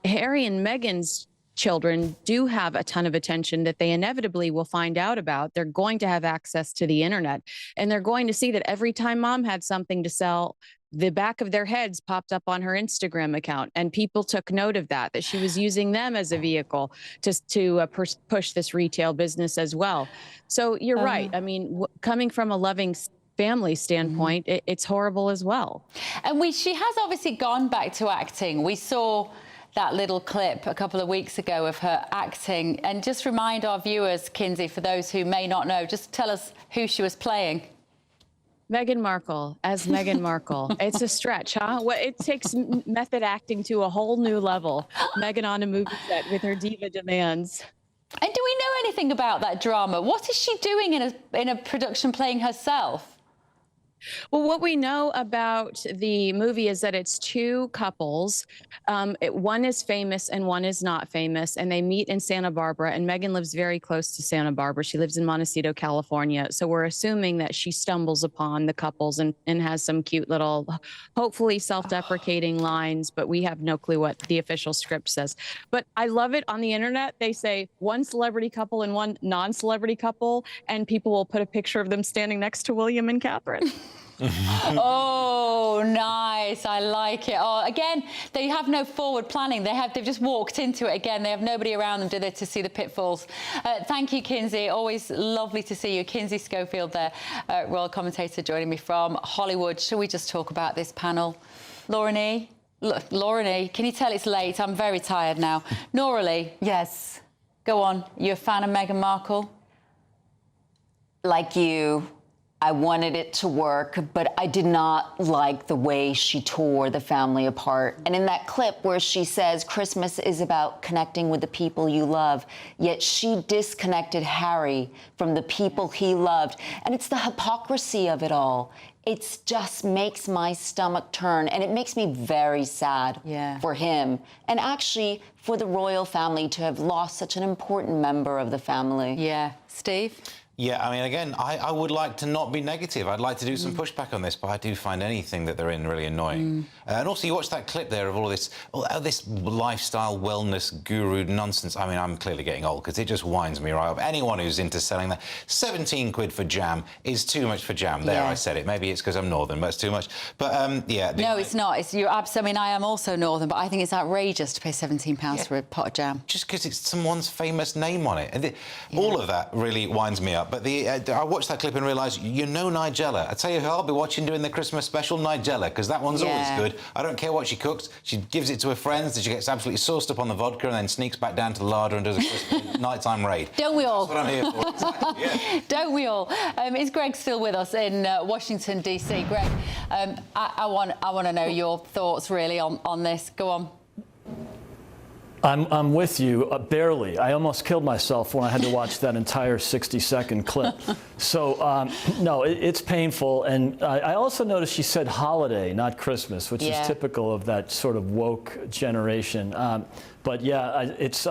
Harry and Meghan's children do have a ton of attention that they inevitably will find out about. They're going to have access to the internet, and they're going to see that every time mom had something to sell, the back of their heads popped up on her Instagram account, and people took note of that she was using them as a vehicle to push this retail business as well. So you're right. I mean, coming from a loving family standpoint, it's horrible as well. And she has obviously gone back to acting. We saw that little clip a couple of weeks ago of her acting. And just remind our viewers, Kinsey, for those who may not know, just tell us who she was playing. Meghan Markle as Meghan Markle. It's a stretch, huh? Well, it takes method acting to a whole new level. Meghan on a movie set with her diva demands. And do we know anything about that drama? What is she doing in a production playing herself? Well, what we know about the movie is that it's 2 couples. One is famous and one is not famous, and they meet in Santa Barbara, and Meghan lives very close to Santa Barbara. She lives in Montecito, California. So we're assuming that she stumbles upon the couples and has some cute little, hopefully self-deprecating lines, but we have no clue what the official script says. But I love it on the internet. They say one celebrity couple and one non-celebrity couple, and people will put a picture of them standing next to William and Catherine. Oh, nice. I like it. Oh, again, they have no forward planning. They've just walked into it again. They have nobody around them, do they, to see the pitfalls. Thank you, Kinsey. Always lovely to see you. Kinsey Schofield there, royal commentator, joining me from Hollywood. Shall we just talk about this panel? Lauren E? Look, Lauren E, can you tell it's late? I'm very tired now. Nora Lee. Yes. Go on. You a fan of Meghan Markle? Like you, I wanted it to work, but I did not like the way she tore the family apart. And in that clip where she says Christmas is about connecting with the people you love, yet she disconnected Harry from the people he loved. And it's the hypocrisy of it all. It just makes my stomach turn, and it makes me very sad for him. And actually, for the royal family to have lost such an important member of the family. Yeah. Steve? Yeah, I mean, again, I would like to not be negative. I'd like to do some pushback on this, but I do find anything that they're in really annoying. And also, you watch that clip there of all this lifestyle wellness guru nonsense. I mean, I'm clearly getting old because it just winds me right up. Anyone who's into selling that, 17 quid for jam is too much for jam. There, I said it. Maybe it's because I'm northern, but it's too much. But yeah. No, it's not. You're absolutely. I mean, I am also northern, but I think it's outrageous to pay £17 for a pot of jam. Just because it's someone's famous name on it. And all of that really winds me up. about. But I watched that clip and realised, you know Nigella. I tell you who I'll be watching doing the Christmas special, Nigella, because that one's always good. I don't care what she cooks. She gives it to her friends, she gets absolutely sauced up on the vodka and then sneaks back down to the larder and does a Christmas nighttime raid. Don't we all? That's what I'm here for. Exactly, yeah. Don't we all? Is Greg still with us in Washington, D.C.? Greg, I want to know your thoughts, really, on this. Go on. I'm with you, barely. I almost killed myself when I had to watch that entire 60-second clip. So, no, it's painful. And I also noticed she said holiday, not Christmas, which is typical of that sort of woke generation. But yeah, it's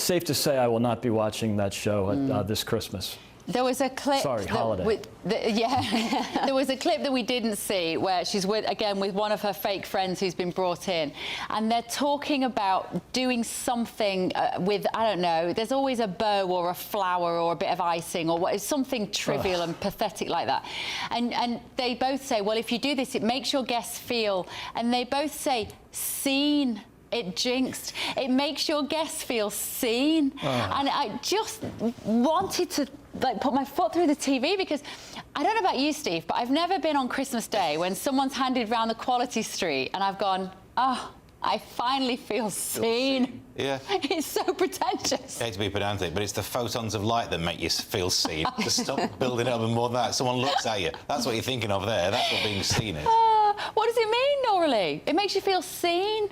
safe to say I will not be watching that show this Christmas. There was a clip. Sorry, holiday. There was a clip that we didn't see where she's with one of her fake friends who's been brought in, and they're talking about doing something with, I don't know, there's always a bow or a flower or a bit of icing or something trivial and pathetic like that. And they both say, well, if you do this, it makes your guests feel, and they both say, seen. It jinxed. It makes your guests feel seen. And I just wanted to put my foot through the TV, because I don't know about you, Steve, but I've never been on Christmas Day when someone's handed round the Quality Street and I've gone, I finally feel seen. Yeah. It's so pretentious. I hate to be pedantic, but it's the photons of light that make you feel seen. Just stop building it up and more than that. Someone looks at you. That's what you're thinking of there. That's what being seen is. What does it mean, Noralee? It makes you feel seen?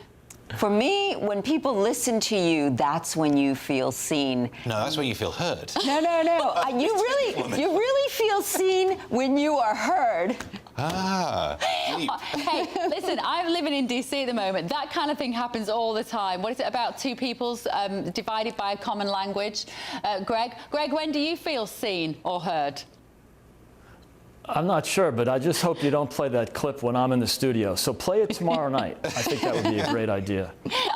For me, when people listen to you, that's when you feel seen. No, that's when you feel heard. No. You really feel seen when you are heard. Hey, listen, I'm living in DC at the moment. That kind of thing happens all the time. What is it about two peoples divided by a common language? Greg, when do you feel seen or heard? I'm not sure, but I just hope you don't play that clip when I'm in the studio. So play it tomorrow night. I think that would be a great idea.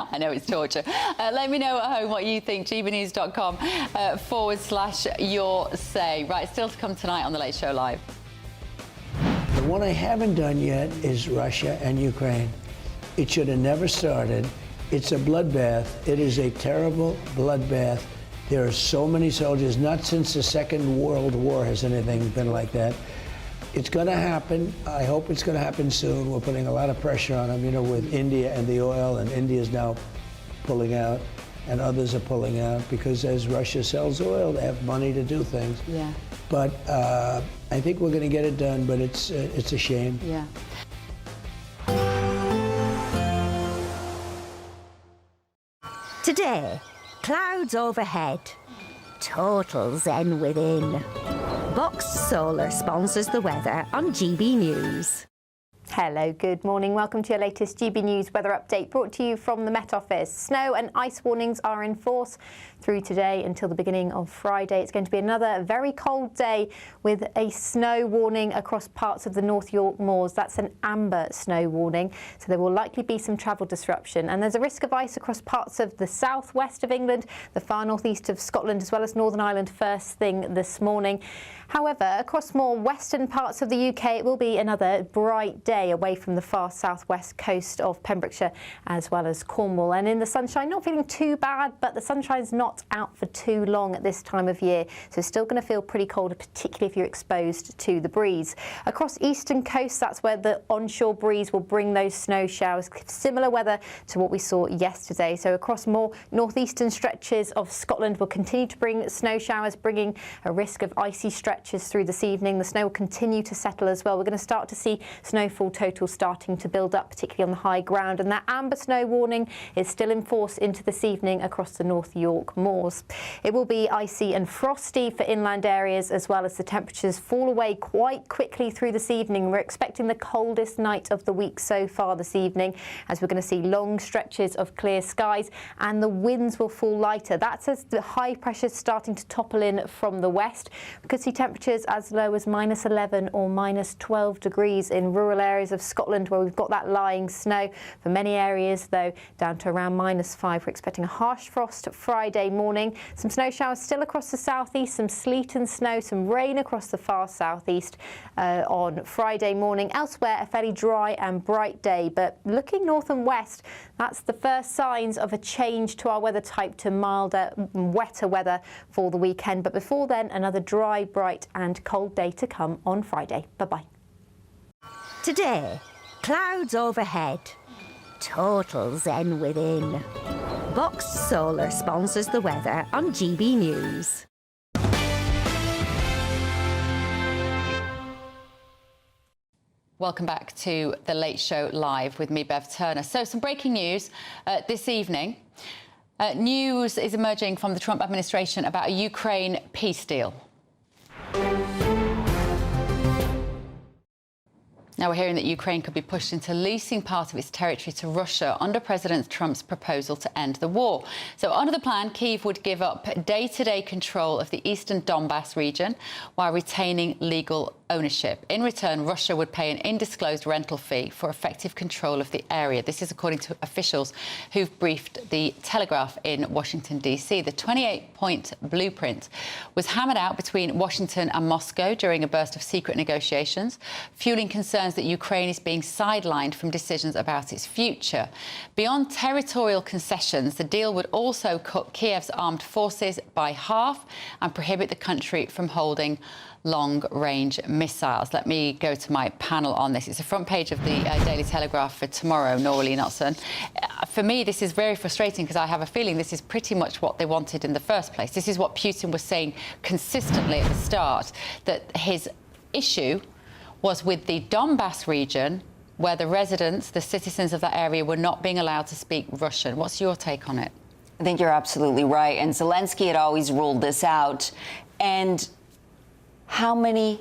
I know it's torture. Let me know at home what you think. gbnews.com /your say. Right, still to come tonight on The Late Show Live. The one I haven't done yet is Russia and Ukraine. It should have never started. It's a bloodbath. It is a terrible bloodbath. There are so many soldiers. Not since the Second World War has anything been like that. It's going to happen. I hope it's going to happen soon. We're putting a lot of pressure on them, with India and the oil, and India is now pulling out, and others are pulling out, because as Russia sells oil, they have money to do things. Yeah. But I think we're going to get it done, but it's a shame. Yeah. Today, clouds overhead, total zen within. Box Solar sponsors the weather on GB News. Hello, good morning. Welcome to your latest GB News weather update, brought to you from the Met Office. Snow and ice warnings are in force through today until the beginning of Friday. It's going to be another very cold day with a snow warning across parts of the North York Moors. That's an amber snow warning, so there will likely be some travel disruption. And there's a risk of ice across parts of the southwest of England, the far northeast of Scotland, as well as Northern Ireland first thing this morning. However, across more western parts of the UK, it will be another bright day away from the far southwest coast of Pembrokeshire as well as Cornwall. And in the sunshine, not feeling too bad, but the sunshine's not out for too long at this time of year. So still going to feel pretty cold, particularly if you're exposed to the breeze. Across eastern coast, that's where the onshore breeze will bring those snow showers. Similar weather to what we saw yesterday. So across more northeastern stretches of Scotland, will continue to bring snow showers, bringing a risk of icy stretches through this evening. The snow will continue to settle as well. We're going to start to see snowfall totals starting to build up, particularly on the high ground. And that amber snow warning is still in force into this evening across the North York Moors. It will be icy and frosty for inland areas, as well as the temperatures fall away quite quickly through this evening. We're expecting the coldest night of the week so far this evening, as we're going to see long stretches of clear skies, and the winds will fall lighter. That's as the high pressure is starting to topple in from the west. We could see temperatures as low as -11 or -12 degrees in rural areas. areas of Scotland where we've got that lying snow. For many areas, though, down to around -5. We're expecting a harsh frost Friday morning. Some snow showers still across the southeast, some sleet and snow, some rain across the far southeast on Friday morning. Elsewhere, a fairly dry and bright day, but looking north and west, that's the first signs of a change to our weather type to milder, wetter weather for the weekend. But before then, another dry, bright and cold day to come on Friday. Bye-bye. Today, clouds overhead. Total zen within. Boxed Solar sponsors the weather on GB News. Welcome back to The Late Show Live with me, Bev Turner. So some breaking news this evening. News is emerging from the Trump administration about a Ukraine peace deal. Now, we're hearing that Ukraine could be pushed into leasing part of its territory to Russia under President Trump's proposal to end the war. So under the plan, Kyiv would give up day-to-day control of the eastern Donbass region while retaining legal ownership. In return, Russia would pay an undisclosed rental fee for effective control of the area. This is according to officials who've briefed the Telegraph in Washington, D.C. The 28-point blueprint was hammered out between Washington and Moscow during a burst of secret negotiations, fueling concerns that Ukraine is being sidelined from decisions about its future. Beyond territorial concessions, the deal would also cut Kiev's armed forces by half and prohibit the country from holding long-range missiles. Let me go to my panel on this. It's the front page of the Daily Telegraph for tomorrow, Nora Lee Knutson. For me, this is very frustrating because I have a feeling this is pretty much what they wanted in the first place. This is what Putin was saying consistently at the start, that his issue was with the Donbass region, where the residents, the citizens of that area, were not being allowed to speak Russian. What's your take on it? I think you're absolutely right. And Zelensky had always ruled this out. And how many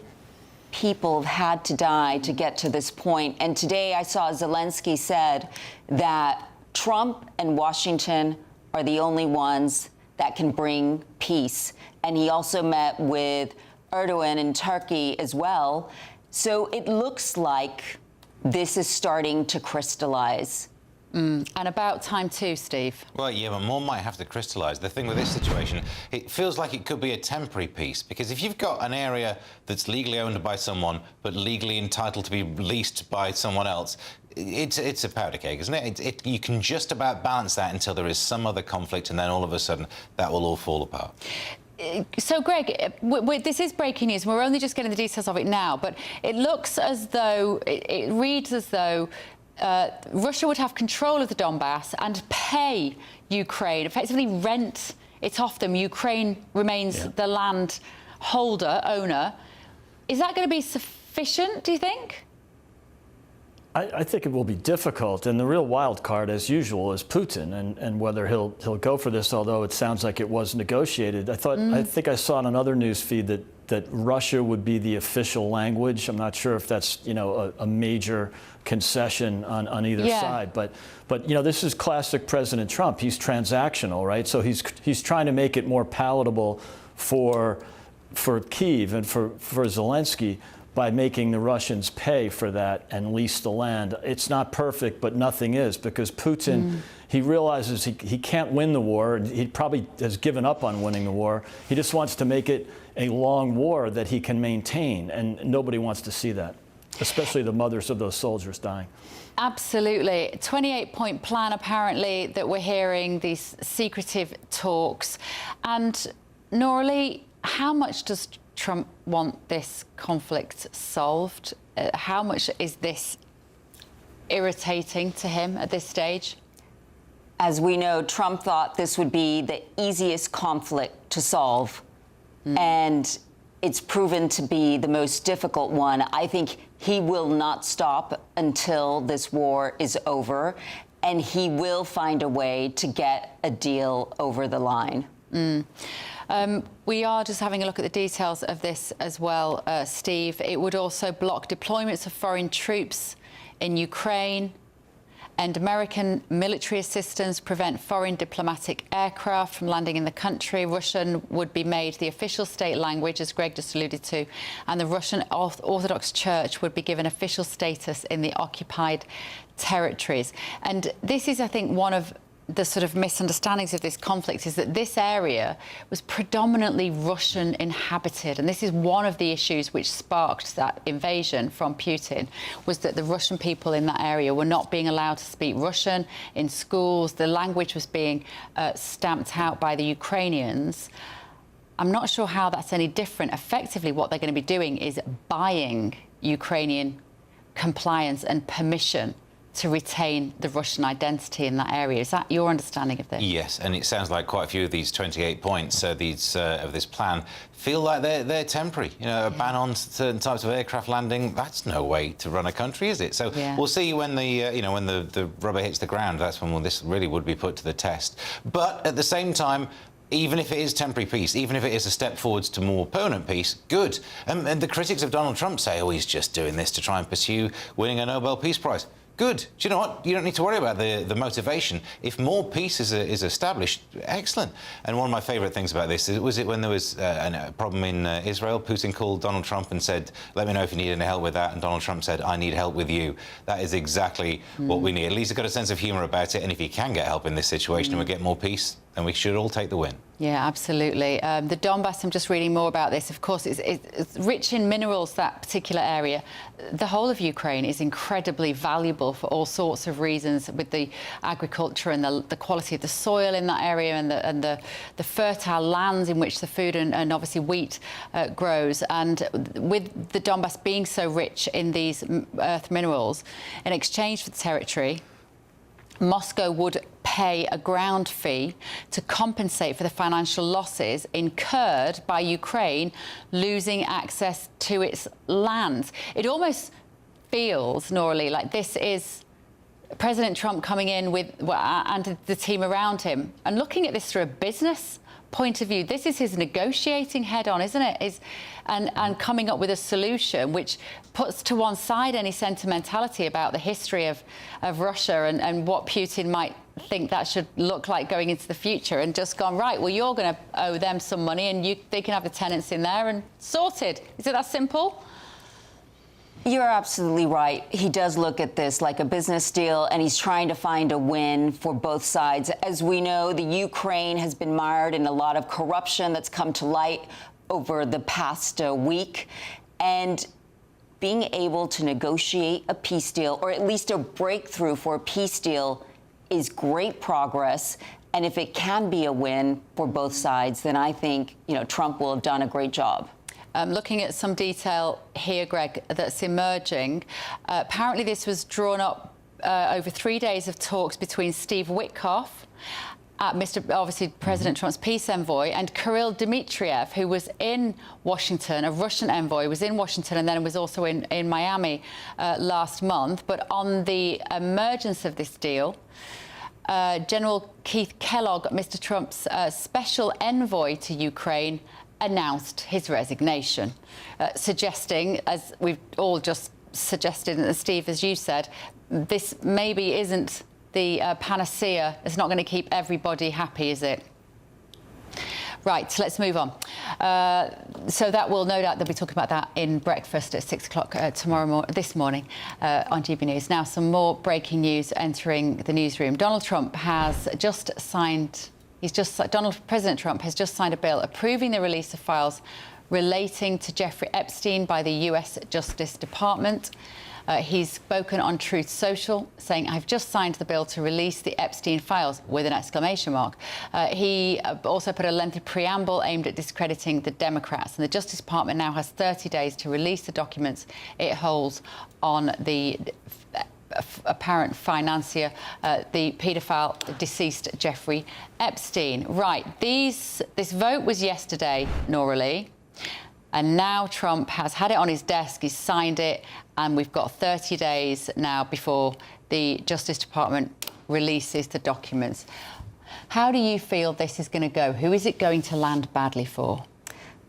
people have had to die to get to this point? And today I saw Zelensky said that Trump and Washington are the only ones that can bring peace. And he also met with Erdogan in Turkey as well. So it looks like this is starting to crystallize. And about time too, Steve. Well, yeah, but more might have to crystallise. The thing with this situation, it feels like it could be a temporary peace, because if you've got an area that's legally owned by someone but legally entitled to be leased by someone else, it's a powder keg, isn't it? You can just about balance that until there is some other conflict, and then all of a sudden that will all fall apart. So, Greg, this is breaking news. We're only just getting the details of it now, but it looks as though, it reads as though Russia would have control of the Donbass and pay Ukraine, effectively rent it off them. Ukraine remains the land holder, owner. Is that going to be sufficient, do you think? I think it will be difficult, and the real wild card, as usual, is Putin, and whether he'll go for this. Although it sounds like it was negotiated, I think I saw on another news feed that Russia would be the official language. I'm not sure if that's a major concession on either side, but this is classic President Trump. He's transactional, right? So he's trying to make it more palatable for Kyiv and for Zelensky by making the Russians pay for that and lease the land. It's not perfect, but nothing is, because Putin, he realizes he can't win the war. He probably has given up on winning the war. He just wants to make it a long war that he can maintain, and nobody wants to see that, especially the mothers of those soldiers dying. Absolutely. 28-point plan, apparently, that we're hearing, these secretive talks. And, Nora Lee, how much does Trump want this conflict solved? How much is this irritating to him at this stage? As we know, Trump thought this would be the easiest conflict to solve, and it's proven to be the most difficult one. I think he will not stop until this war is over, and he will find a way to get a deal over the line. We are just having a look at the details of this as well, Steve. It would also block deployments of foreign troops in Ukraine. end American military assistance, prevent foreign diplomatic aircraft from landing in the country. Russian would be made the official state language, as Greg just alluded to, and the Russian Orthodox Church would be given official status in the occupied territories. And this is, I think, one of the sort of misunderstandings of this conflict, is that this area was predominantly Russian inhabited, and this is one of the issues which sparked that invasion from Putin, was that the Russian people in that area were not being allowed to speak Russian in schools. The language was being stamped out by the Ukrainians. I'm not sure how that's any different. Effectively, what they're going to be doing is buying Ukrainian compliance and permission to retain the Russian identity in that area. Is that your understanding of this? Yes, and it sounds like quite a few of these 28 points of this plan feel like they're temporary. You know, a ban on certain types of aircraft landing, that's no way to run a country, is it? So we'll see when the rubber hits the ground. That's when this really would be put to the test. But at the same time, even if it is temporary peace, even if it is a step forwards to more permanent peace, good. And the critics of Donald Trump say, oh, he's just doing this to try and pursue winning a Nobel Peace Prize. Good. Do you know what? You don't need to worry about the motivation. If more peace is established, excellent. And one of my favourite things about this was it when there was a problem in Israel. Putin called Donald Trump and said, let me know if you need any help with that. And Donald Trump said, I need help with you. That is exactly what we need. At least he's got a sense of humour about it. And if he can get help in this situation and we get more peace, then we should all take the win. Yeah, absolutely. The Donbass, I'm just reading more about this. Of course, it's rich in minerals, that particular area. The whole of Ukraine is incredibly valuable for all sorts of reasons, with the agriculture and the quality of the soil in that area and the fertile lands in which the food and obviously wheat grows. And with the Donbass being so rich in these earth minerals, in exchange for the territory, Moscow would pay a ground fee to compensate for the financial losses incurred by Ukraine losing access to its lands. It almost feels, Noralie, like this is President Trump coming in with and the team around him and looking at this through a business point of view. This is his negotiating head on, isn't it? And coming up with a solution which puts to one side any sentimentality about the history of Russia and what Putin might think that should look like going into the future, and just gone, right, well, you're going to owe them some money and they can have the tenants in there and sorted. Is it that simple? You're absolutely right. He does look at this like a business deal, and he's trying to find a win for both sides. As we know, the Ukraine has been mired in a lot of corruption that's come to light over the past week. And being able to negotiate a peace deal, or at least a breakthrough for a peace deal, is great progress. And if it can be a win for both sides, then I think, Trump will have done a great job. Looking at some detail here, Greg, that's emerging. Apparently this was drawn up over 3 days of talks between Steve Witkoff, obviously President Trump's peace envoy, and Kirill Dmitriev, who was in Washington, a Russian envoy, was in Washington and then was also in Miami last month. But on the emergence of this deal, General Keith Kellogg, Mr. Trump's special envoy to Ukraine, announced his resignation, suggesting, as we've all just suggested, and Steve, as you said, this maybe isn't the panacea. It's not going to keep everybody happy, is it? Right, let's move on. So that will, no doubt, they'll be talking about that in breakfast at 6 o'clock this morning on GB News. Now, some more breaking news entering the newsroom. Donald Trump has just signed... President Trump has just signed a bill approving the release of files relating to Jeffrey Epstein by the US Justice Department. He's spoken on Truth Social, saying, I've just signed the bill to release the Epstein files, with an exclamation mark. He also put a lengthy preamble aimed at discrediting the Democrats. And the Justice Department now has 30 days to release the documents it holds on the apparent financier, the paedophile deceased Jeffrey Epstein. Right, this vote was yesterday, Noralie, and now Trump has had it on his desk, he's signed it, and we've got 30 days now before the Justice Department releases the documents. How do you feel this is going to go? Who is it going to land badly for?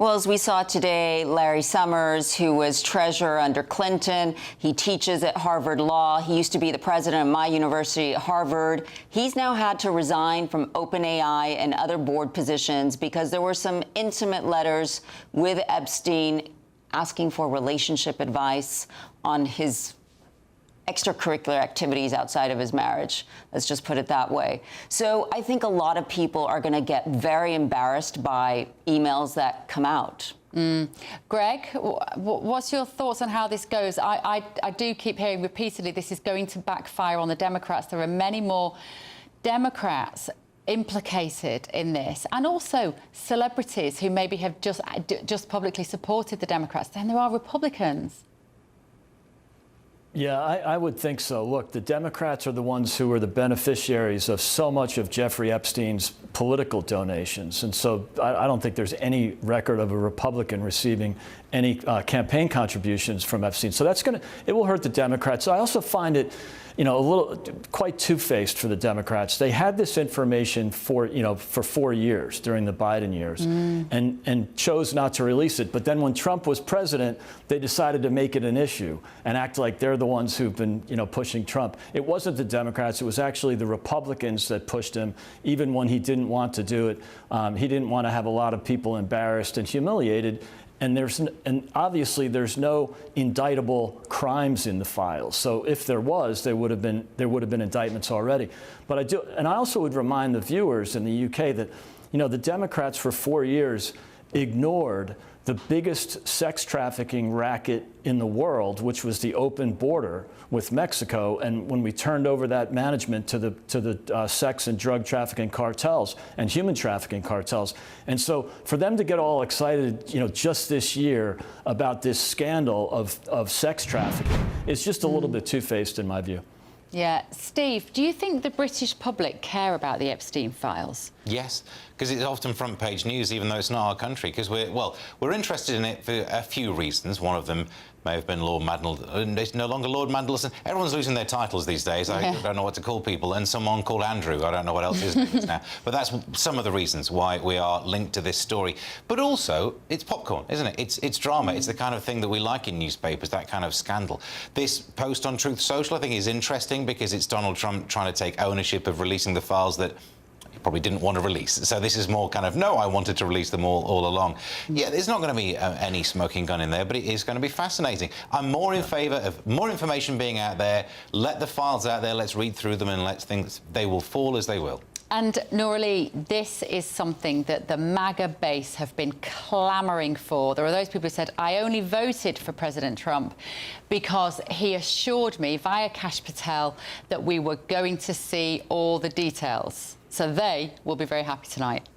Well, as we saw today, Larry Summers, who was treasurer under Clinton, he teaches at Harvard Law. He used to be the president of my university, Harvard. He's now had to resign from OpenAI and other board positions because there were some intimate letters with Epstein asking for relationship advice on his extracurricular activities outside of his marriage. Let's just put it that way. So I think a lot of people are going to get very embarrassed by emails that come out. Greg, what's your thoughts on how this goes? I do keep hearing repeatedly this is going to backfire on the Democrats. There are many more Democrats implicated in this, and also celebrities who maybe have just publicly supported the Democrats. Then there are Republicans. Yeah, I would think so. Look, the Democrats are the ones who are the beneficiaries of so much of Jeffrey Epstein's political donations. And so I don't think there's any record of a Republican receiving any campaign contributions from Epstein. So it will hurt the Democrats. I also find it, quite two-faced for the Democrats. They had this information for 4 years during the Biden years and chose not to release it. But then when Trump was president, they decided to make it an issue and act like they're the ones who've been, pushing Trump. It wasn't the Democrats. It was actually the Republicans that pushed him, even when he didn't want to do it. He didn't want to have a lot of people embarrassed and humiliated. And obviously there's no indictable crimes in the files. So if there was, there would have been indictments already. But I also would remind the viewers in the UK that, the Democrats for 4 years ignored the biggest sex trafficking racket in the world, which was the open border with Mexico. And when we turned over that management to the sex and drug trafficking cartels and human trafficking cartels. And so for them to get all excited, just this year about this scandal of sex trafficking, it's just a little bit two-faced in my view. Yeah. Steve, do you think the British public care about the Epstein files? Yes, because it's often front page news, even though it's not our country, because we're interested in it for a few reasons. One of them may have been Lord Mandelson. It's no longer Lord Mandelson. Everyone's losing their titles these days. I don't know what to call people. And someone called Andrew. I don't know what else his name is now. But that's some of the reasons why we are linked to this story. But also, it's popcorn, isn't it? It's drama. It's the kind of thing that we like in newspapers, that kind of scandal. This post on Truth Social, I think, is interesting because it's Donald Trump trying to take ownership of releasing the files that probably didn't want to release. So this is more kind of, no, I wanted to release them all along. Yeah, there's not going to be any smoking gun in there, but it is going to be fascinating. I'm more in favour of more information being out there. Let the files out there, let's read through them and let's think they will fall as they will. And Noralee, this is something that the MAGA base have been clamouring for. There are those people who said, I only voted for President Trump because he assured me via Kash Patel that we were going to see all the details. So they will be very happy tonight.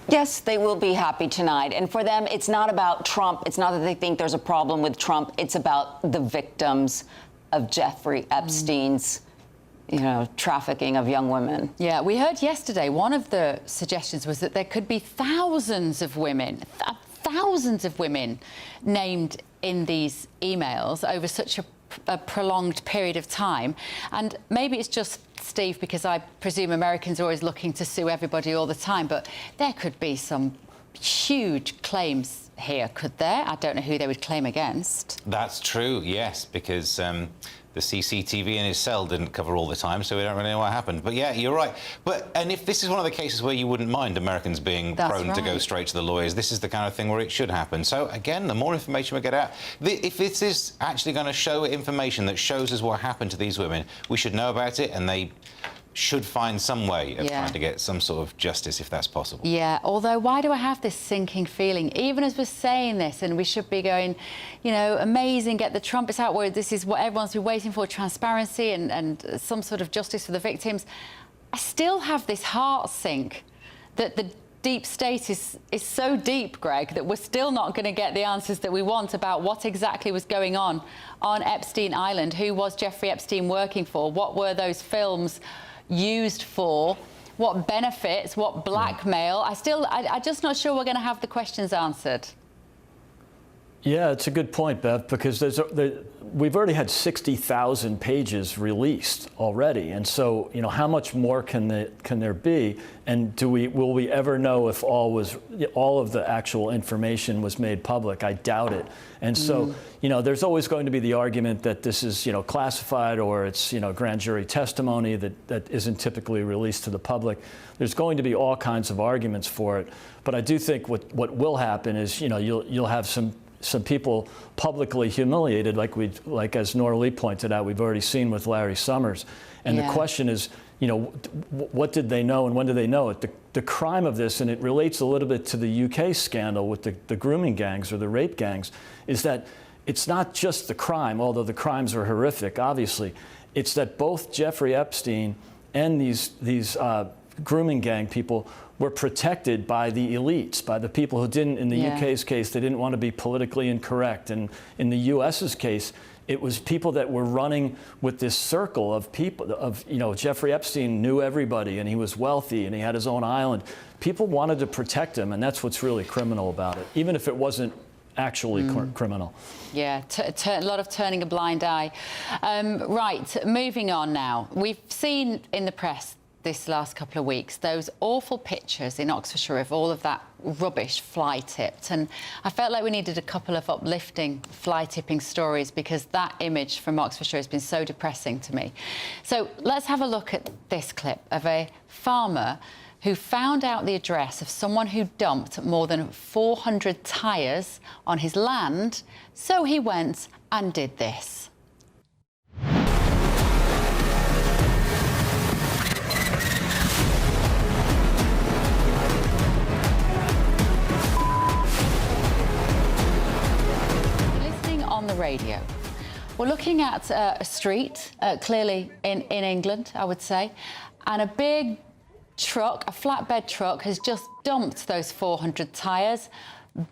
Yes, they will be happy tonight. And for them, it's not about Trump. It's not that they think there's a problem with Trump. It's about the victims of Jeffrey Epstein's trafficking of young women. Yeah, we heard yesterday one of the suggestions was that there could be thousands of women named in these emails over such a prolonged period of time. And maybe it's just, Steve, because I presume Americans are always looking to sue everybody all the time, but there could be some huge claims here, could there? I don't know who they would claim against. That's true, yes, because the CCTV in his cell didn't cover all the time, so we don't really know what happened. But yeah, you're right. And if this is one of the cases where you wouldn't mind Americans being prone to go straight to the lawyers, this is the kind of thing where it should happen. So again, the more information we get out, if this is actually going to show information that shows us what happened to these women, we should know about it, and they should find some way of trying to get some sort of justice, if that's possible. Yeah, although why do I have this sinking feeling, even as we're saying this, and we should be going, amazing, get the trumpets out, where this is what everyone's been waiting for, transparency and some sort of justice for the victims. I still have this heart sink that the deep state is so deep, Greg, that we're still not going to get the answers that we want about what exactly was going on Epstein Island. Who was Jeffrey Epstein working for? What were those films used for? What benefits? What blackmail? I'm just not sure we're going to have the questions answered. Yeah, it's a good point, Bev, because we've already had 60,000 pages released already, and so how much more can there be? And will we ever know if all of the actual information was made public? I doubt it. And so there's always going to be the argument that this is classified, or it's grand jury testimony that isn't typically released to the public. There's going to be all kinds of arguments for it, but I do think what will happen is you'll have some people publicly humiliated, like as Nora Lee pointed out, we've already seen with Larry Summers. And the question is, what did they know and when did they know it? The crime of this, and it relates a little bit to the UK scandal with the grooming gangs or the rape gangs, is that it's not just the crime, although the crimes are horrific, obviously. It's that both Jeffrey Epstein and these grooming gang people were protected by the elites, by the people who didn't, in the UK's case, they didn't want to be politically incorrect. And in the US's case, it was people that were running with this circle of people, Jeffrey Epstein knew everybody, and he was wealthy, and he had his own island. People wanted to protect him, and that's what's really criminal about it, even if it wasn't actually criminal. Yeah, a lot of turning a blind eye. Right, moving on now. We've seen in the press this last couple of weeks those awful pictures in Oxfordshire of all of that rubbish fly tipped, and I felt like we needed a couple of uplifting fly tipping stories because that image from Oxfordshire has been so depressing to me. So let's have a look at this clip of a farmer who found out the address of someone who dumped more than 400 tyres on his land, so he went and did this. On the radio, we're looking at a street, clearly in England, I would say, and a big truck, a flatbed truck, has just dumped those 400 tyres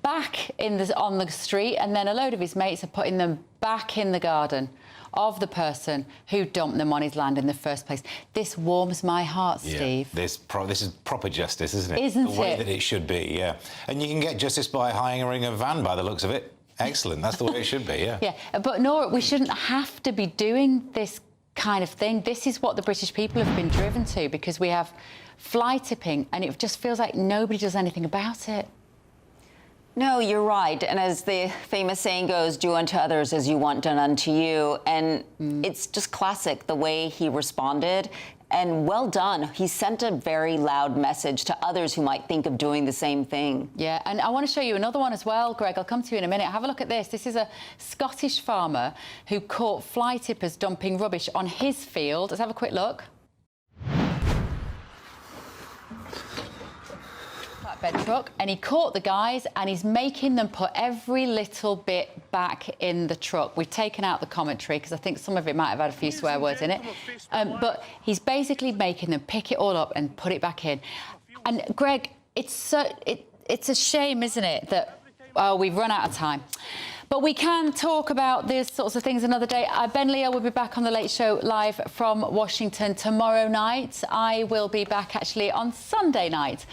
back on the street, and then a load of his mates are putting them back in the garden of the person who dumped them on his land in the first place. This warms my heart, Steve. This is proper justice, isn't it? Isn't the way it? that it should be, yeah. And you can get justice by hiring a van by the looks of it. Excellent. That's the way it should be, yeah. Yeah, but Nora, we shouldn't have to be doing this kind of thing. This is what the British people have been driven to, because we have fly tipping and it just feels like nobody does anything about it. No, you're right. And as the famous saying goes, do unto others as you want done unto you. And it's just classic, the way he responded. And well done. He sent a very loud message to others who might think of doing the same thing. Yeah, and I want to show you another one as well, Greg. I'll come to you in a minute. Have a look at this. This is a Scottish farmer who caught fly tippers dumping rubbish on his field. Let's have a quick look. Flatbed truck, and he caught the guys and he's making them put every little bit back in the truck. We've taken out the commentary because I think some of it might have had a few swear words in it, but he's basically making them pick it all up and put it back in. And Greg, it's a shame, isn't it, that we've run out of time. But we can talk about these sorts of things another day. Ben Leo will be back on The Late Show live from Washington tomorrow night. I will be back actually on Sunday night,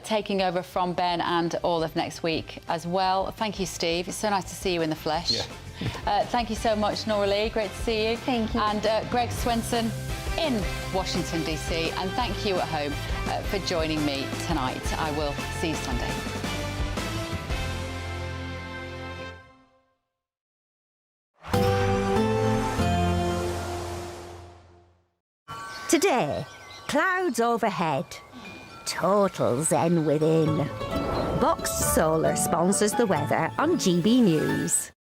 taking over from Ben and all of next week as well. Thank you, Steve. It's so nice to see you in the flesh. Yeah. Thank you so much, Nora Lee. Great to see you. Thank you. And Greg Swenson in Washington, D.C. And thank you at home for joining me tonight. I will see you Sunday. Today, clouds overhead, total zen within. Boxed Solar sponsors the weather on GB News.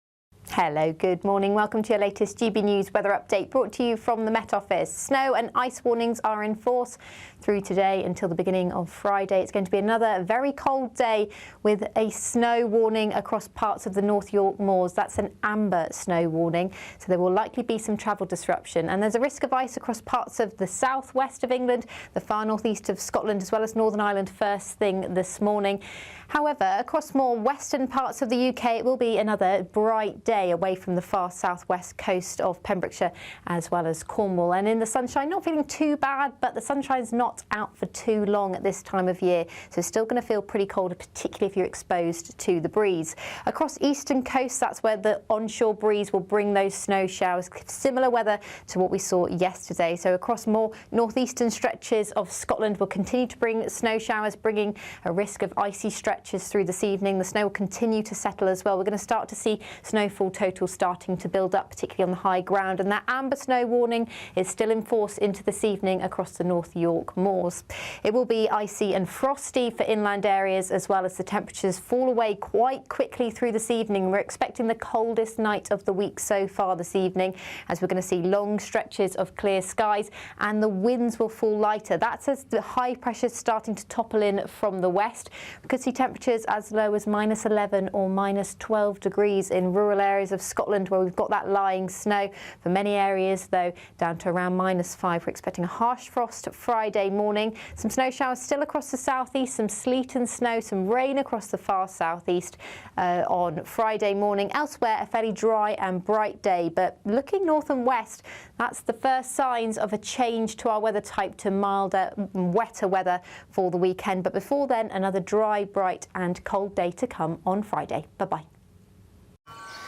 Hello, good morning. Welcome to your latest GB News weather update brought to you from the Met Office. Snow and ice warnings are in force through today until the beginning of Friday. It's going to be another very cold day with a snow warning across parts of the North York Moors. That's an amber snow warning, so there will likely be some travel disruption. And there's a risk of ice across parts of the southwest of England, the far northeast of Scotland, as well as Northern Ireland first thing this morning. However, across more western parts of the UK, it will be another bright day away from the far southwest coast of Pembrokeshire as well as Cornwall. And in the sunshine, not feeling too bad, but the sunshine's not not out for too long at this time of year, so still going to feel pretty cold, particularly if you're exposed to the breeze. Across eastern coast, that's where the onshore breeze will bring those snow showers. Similar weather to what we saw yesterday. So across more northeastern stretches of Scotland, we'll continue to bring snow showers, bringing a risk of icy stretches through this evening. The snow will continue to settle as well. We're going to start to see snowfall totals starting to build up, particularly on the high ground, and that amber snow warning is still in force into this evening across the North York moors. It will be icy and frosty for inland areas, as well as the temperatures fall away quite quickly through this evening. We're expecting the coldest night of the week so far this evening, as we're going to see long stretches of clear skies, and the winds will fall lighter. That's as the high pressure is starting to topple in from the west. We could see temperatures as low as -11 or -12 degrees in rural areas of Scotland, where we've got that lying snow. For many areas, though, down to around -5. We're expecting a harsh frost Friday morning. Some snow showers still across the southeast, some sleet and snow, some rain across the far southeast on Friday morning. Elsewhere, a fairly dry and bright day, but looking north and west, that's the first signs of a change to our weather type to milder, wetter weather for the weekend. But before then, another dry, bright and cold day to come on Friday. Bye-bye.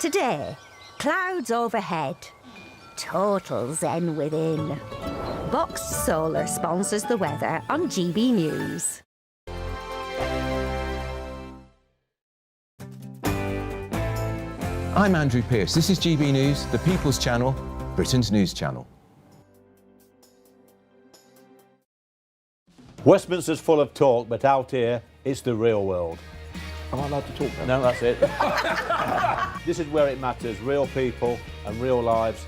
Today, clouds overhead. Total zen within. Boxed Solar sponsors the weather on GB News. I'm Andrew Pearce. This is GB News, the People's Channel, Britain's news channel. Westminster's full of talk, but out here, it's the real world. Am I allowed to talk now? No, that's it. This is where it matters, real people and real lives.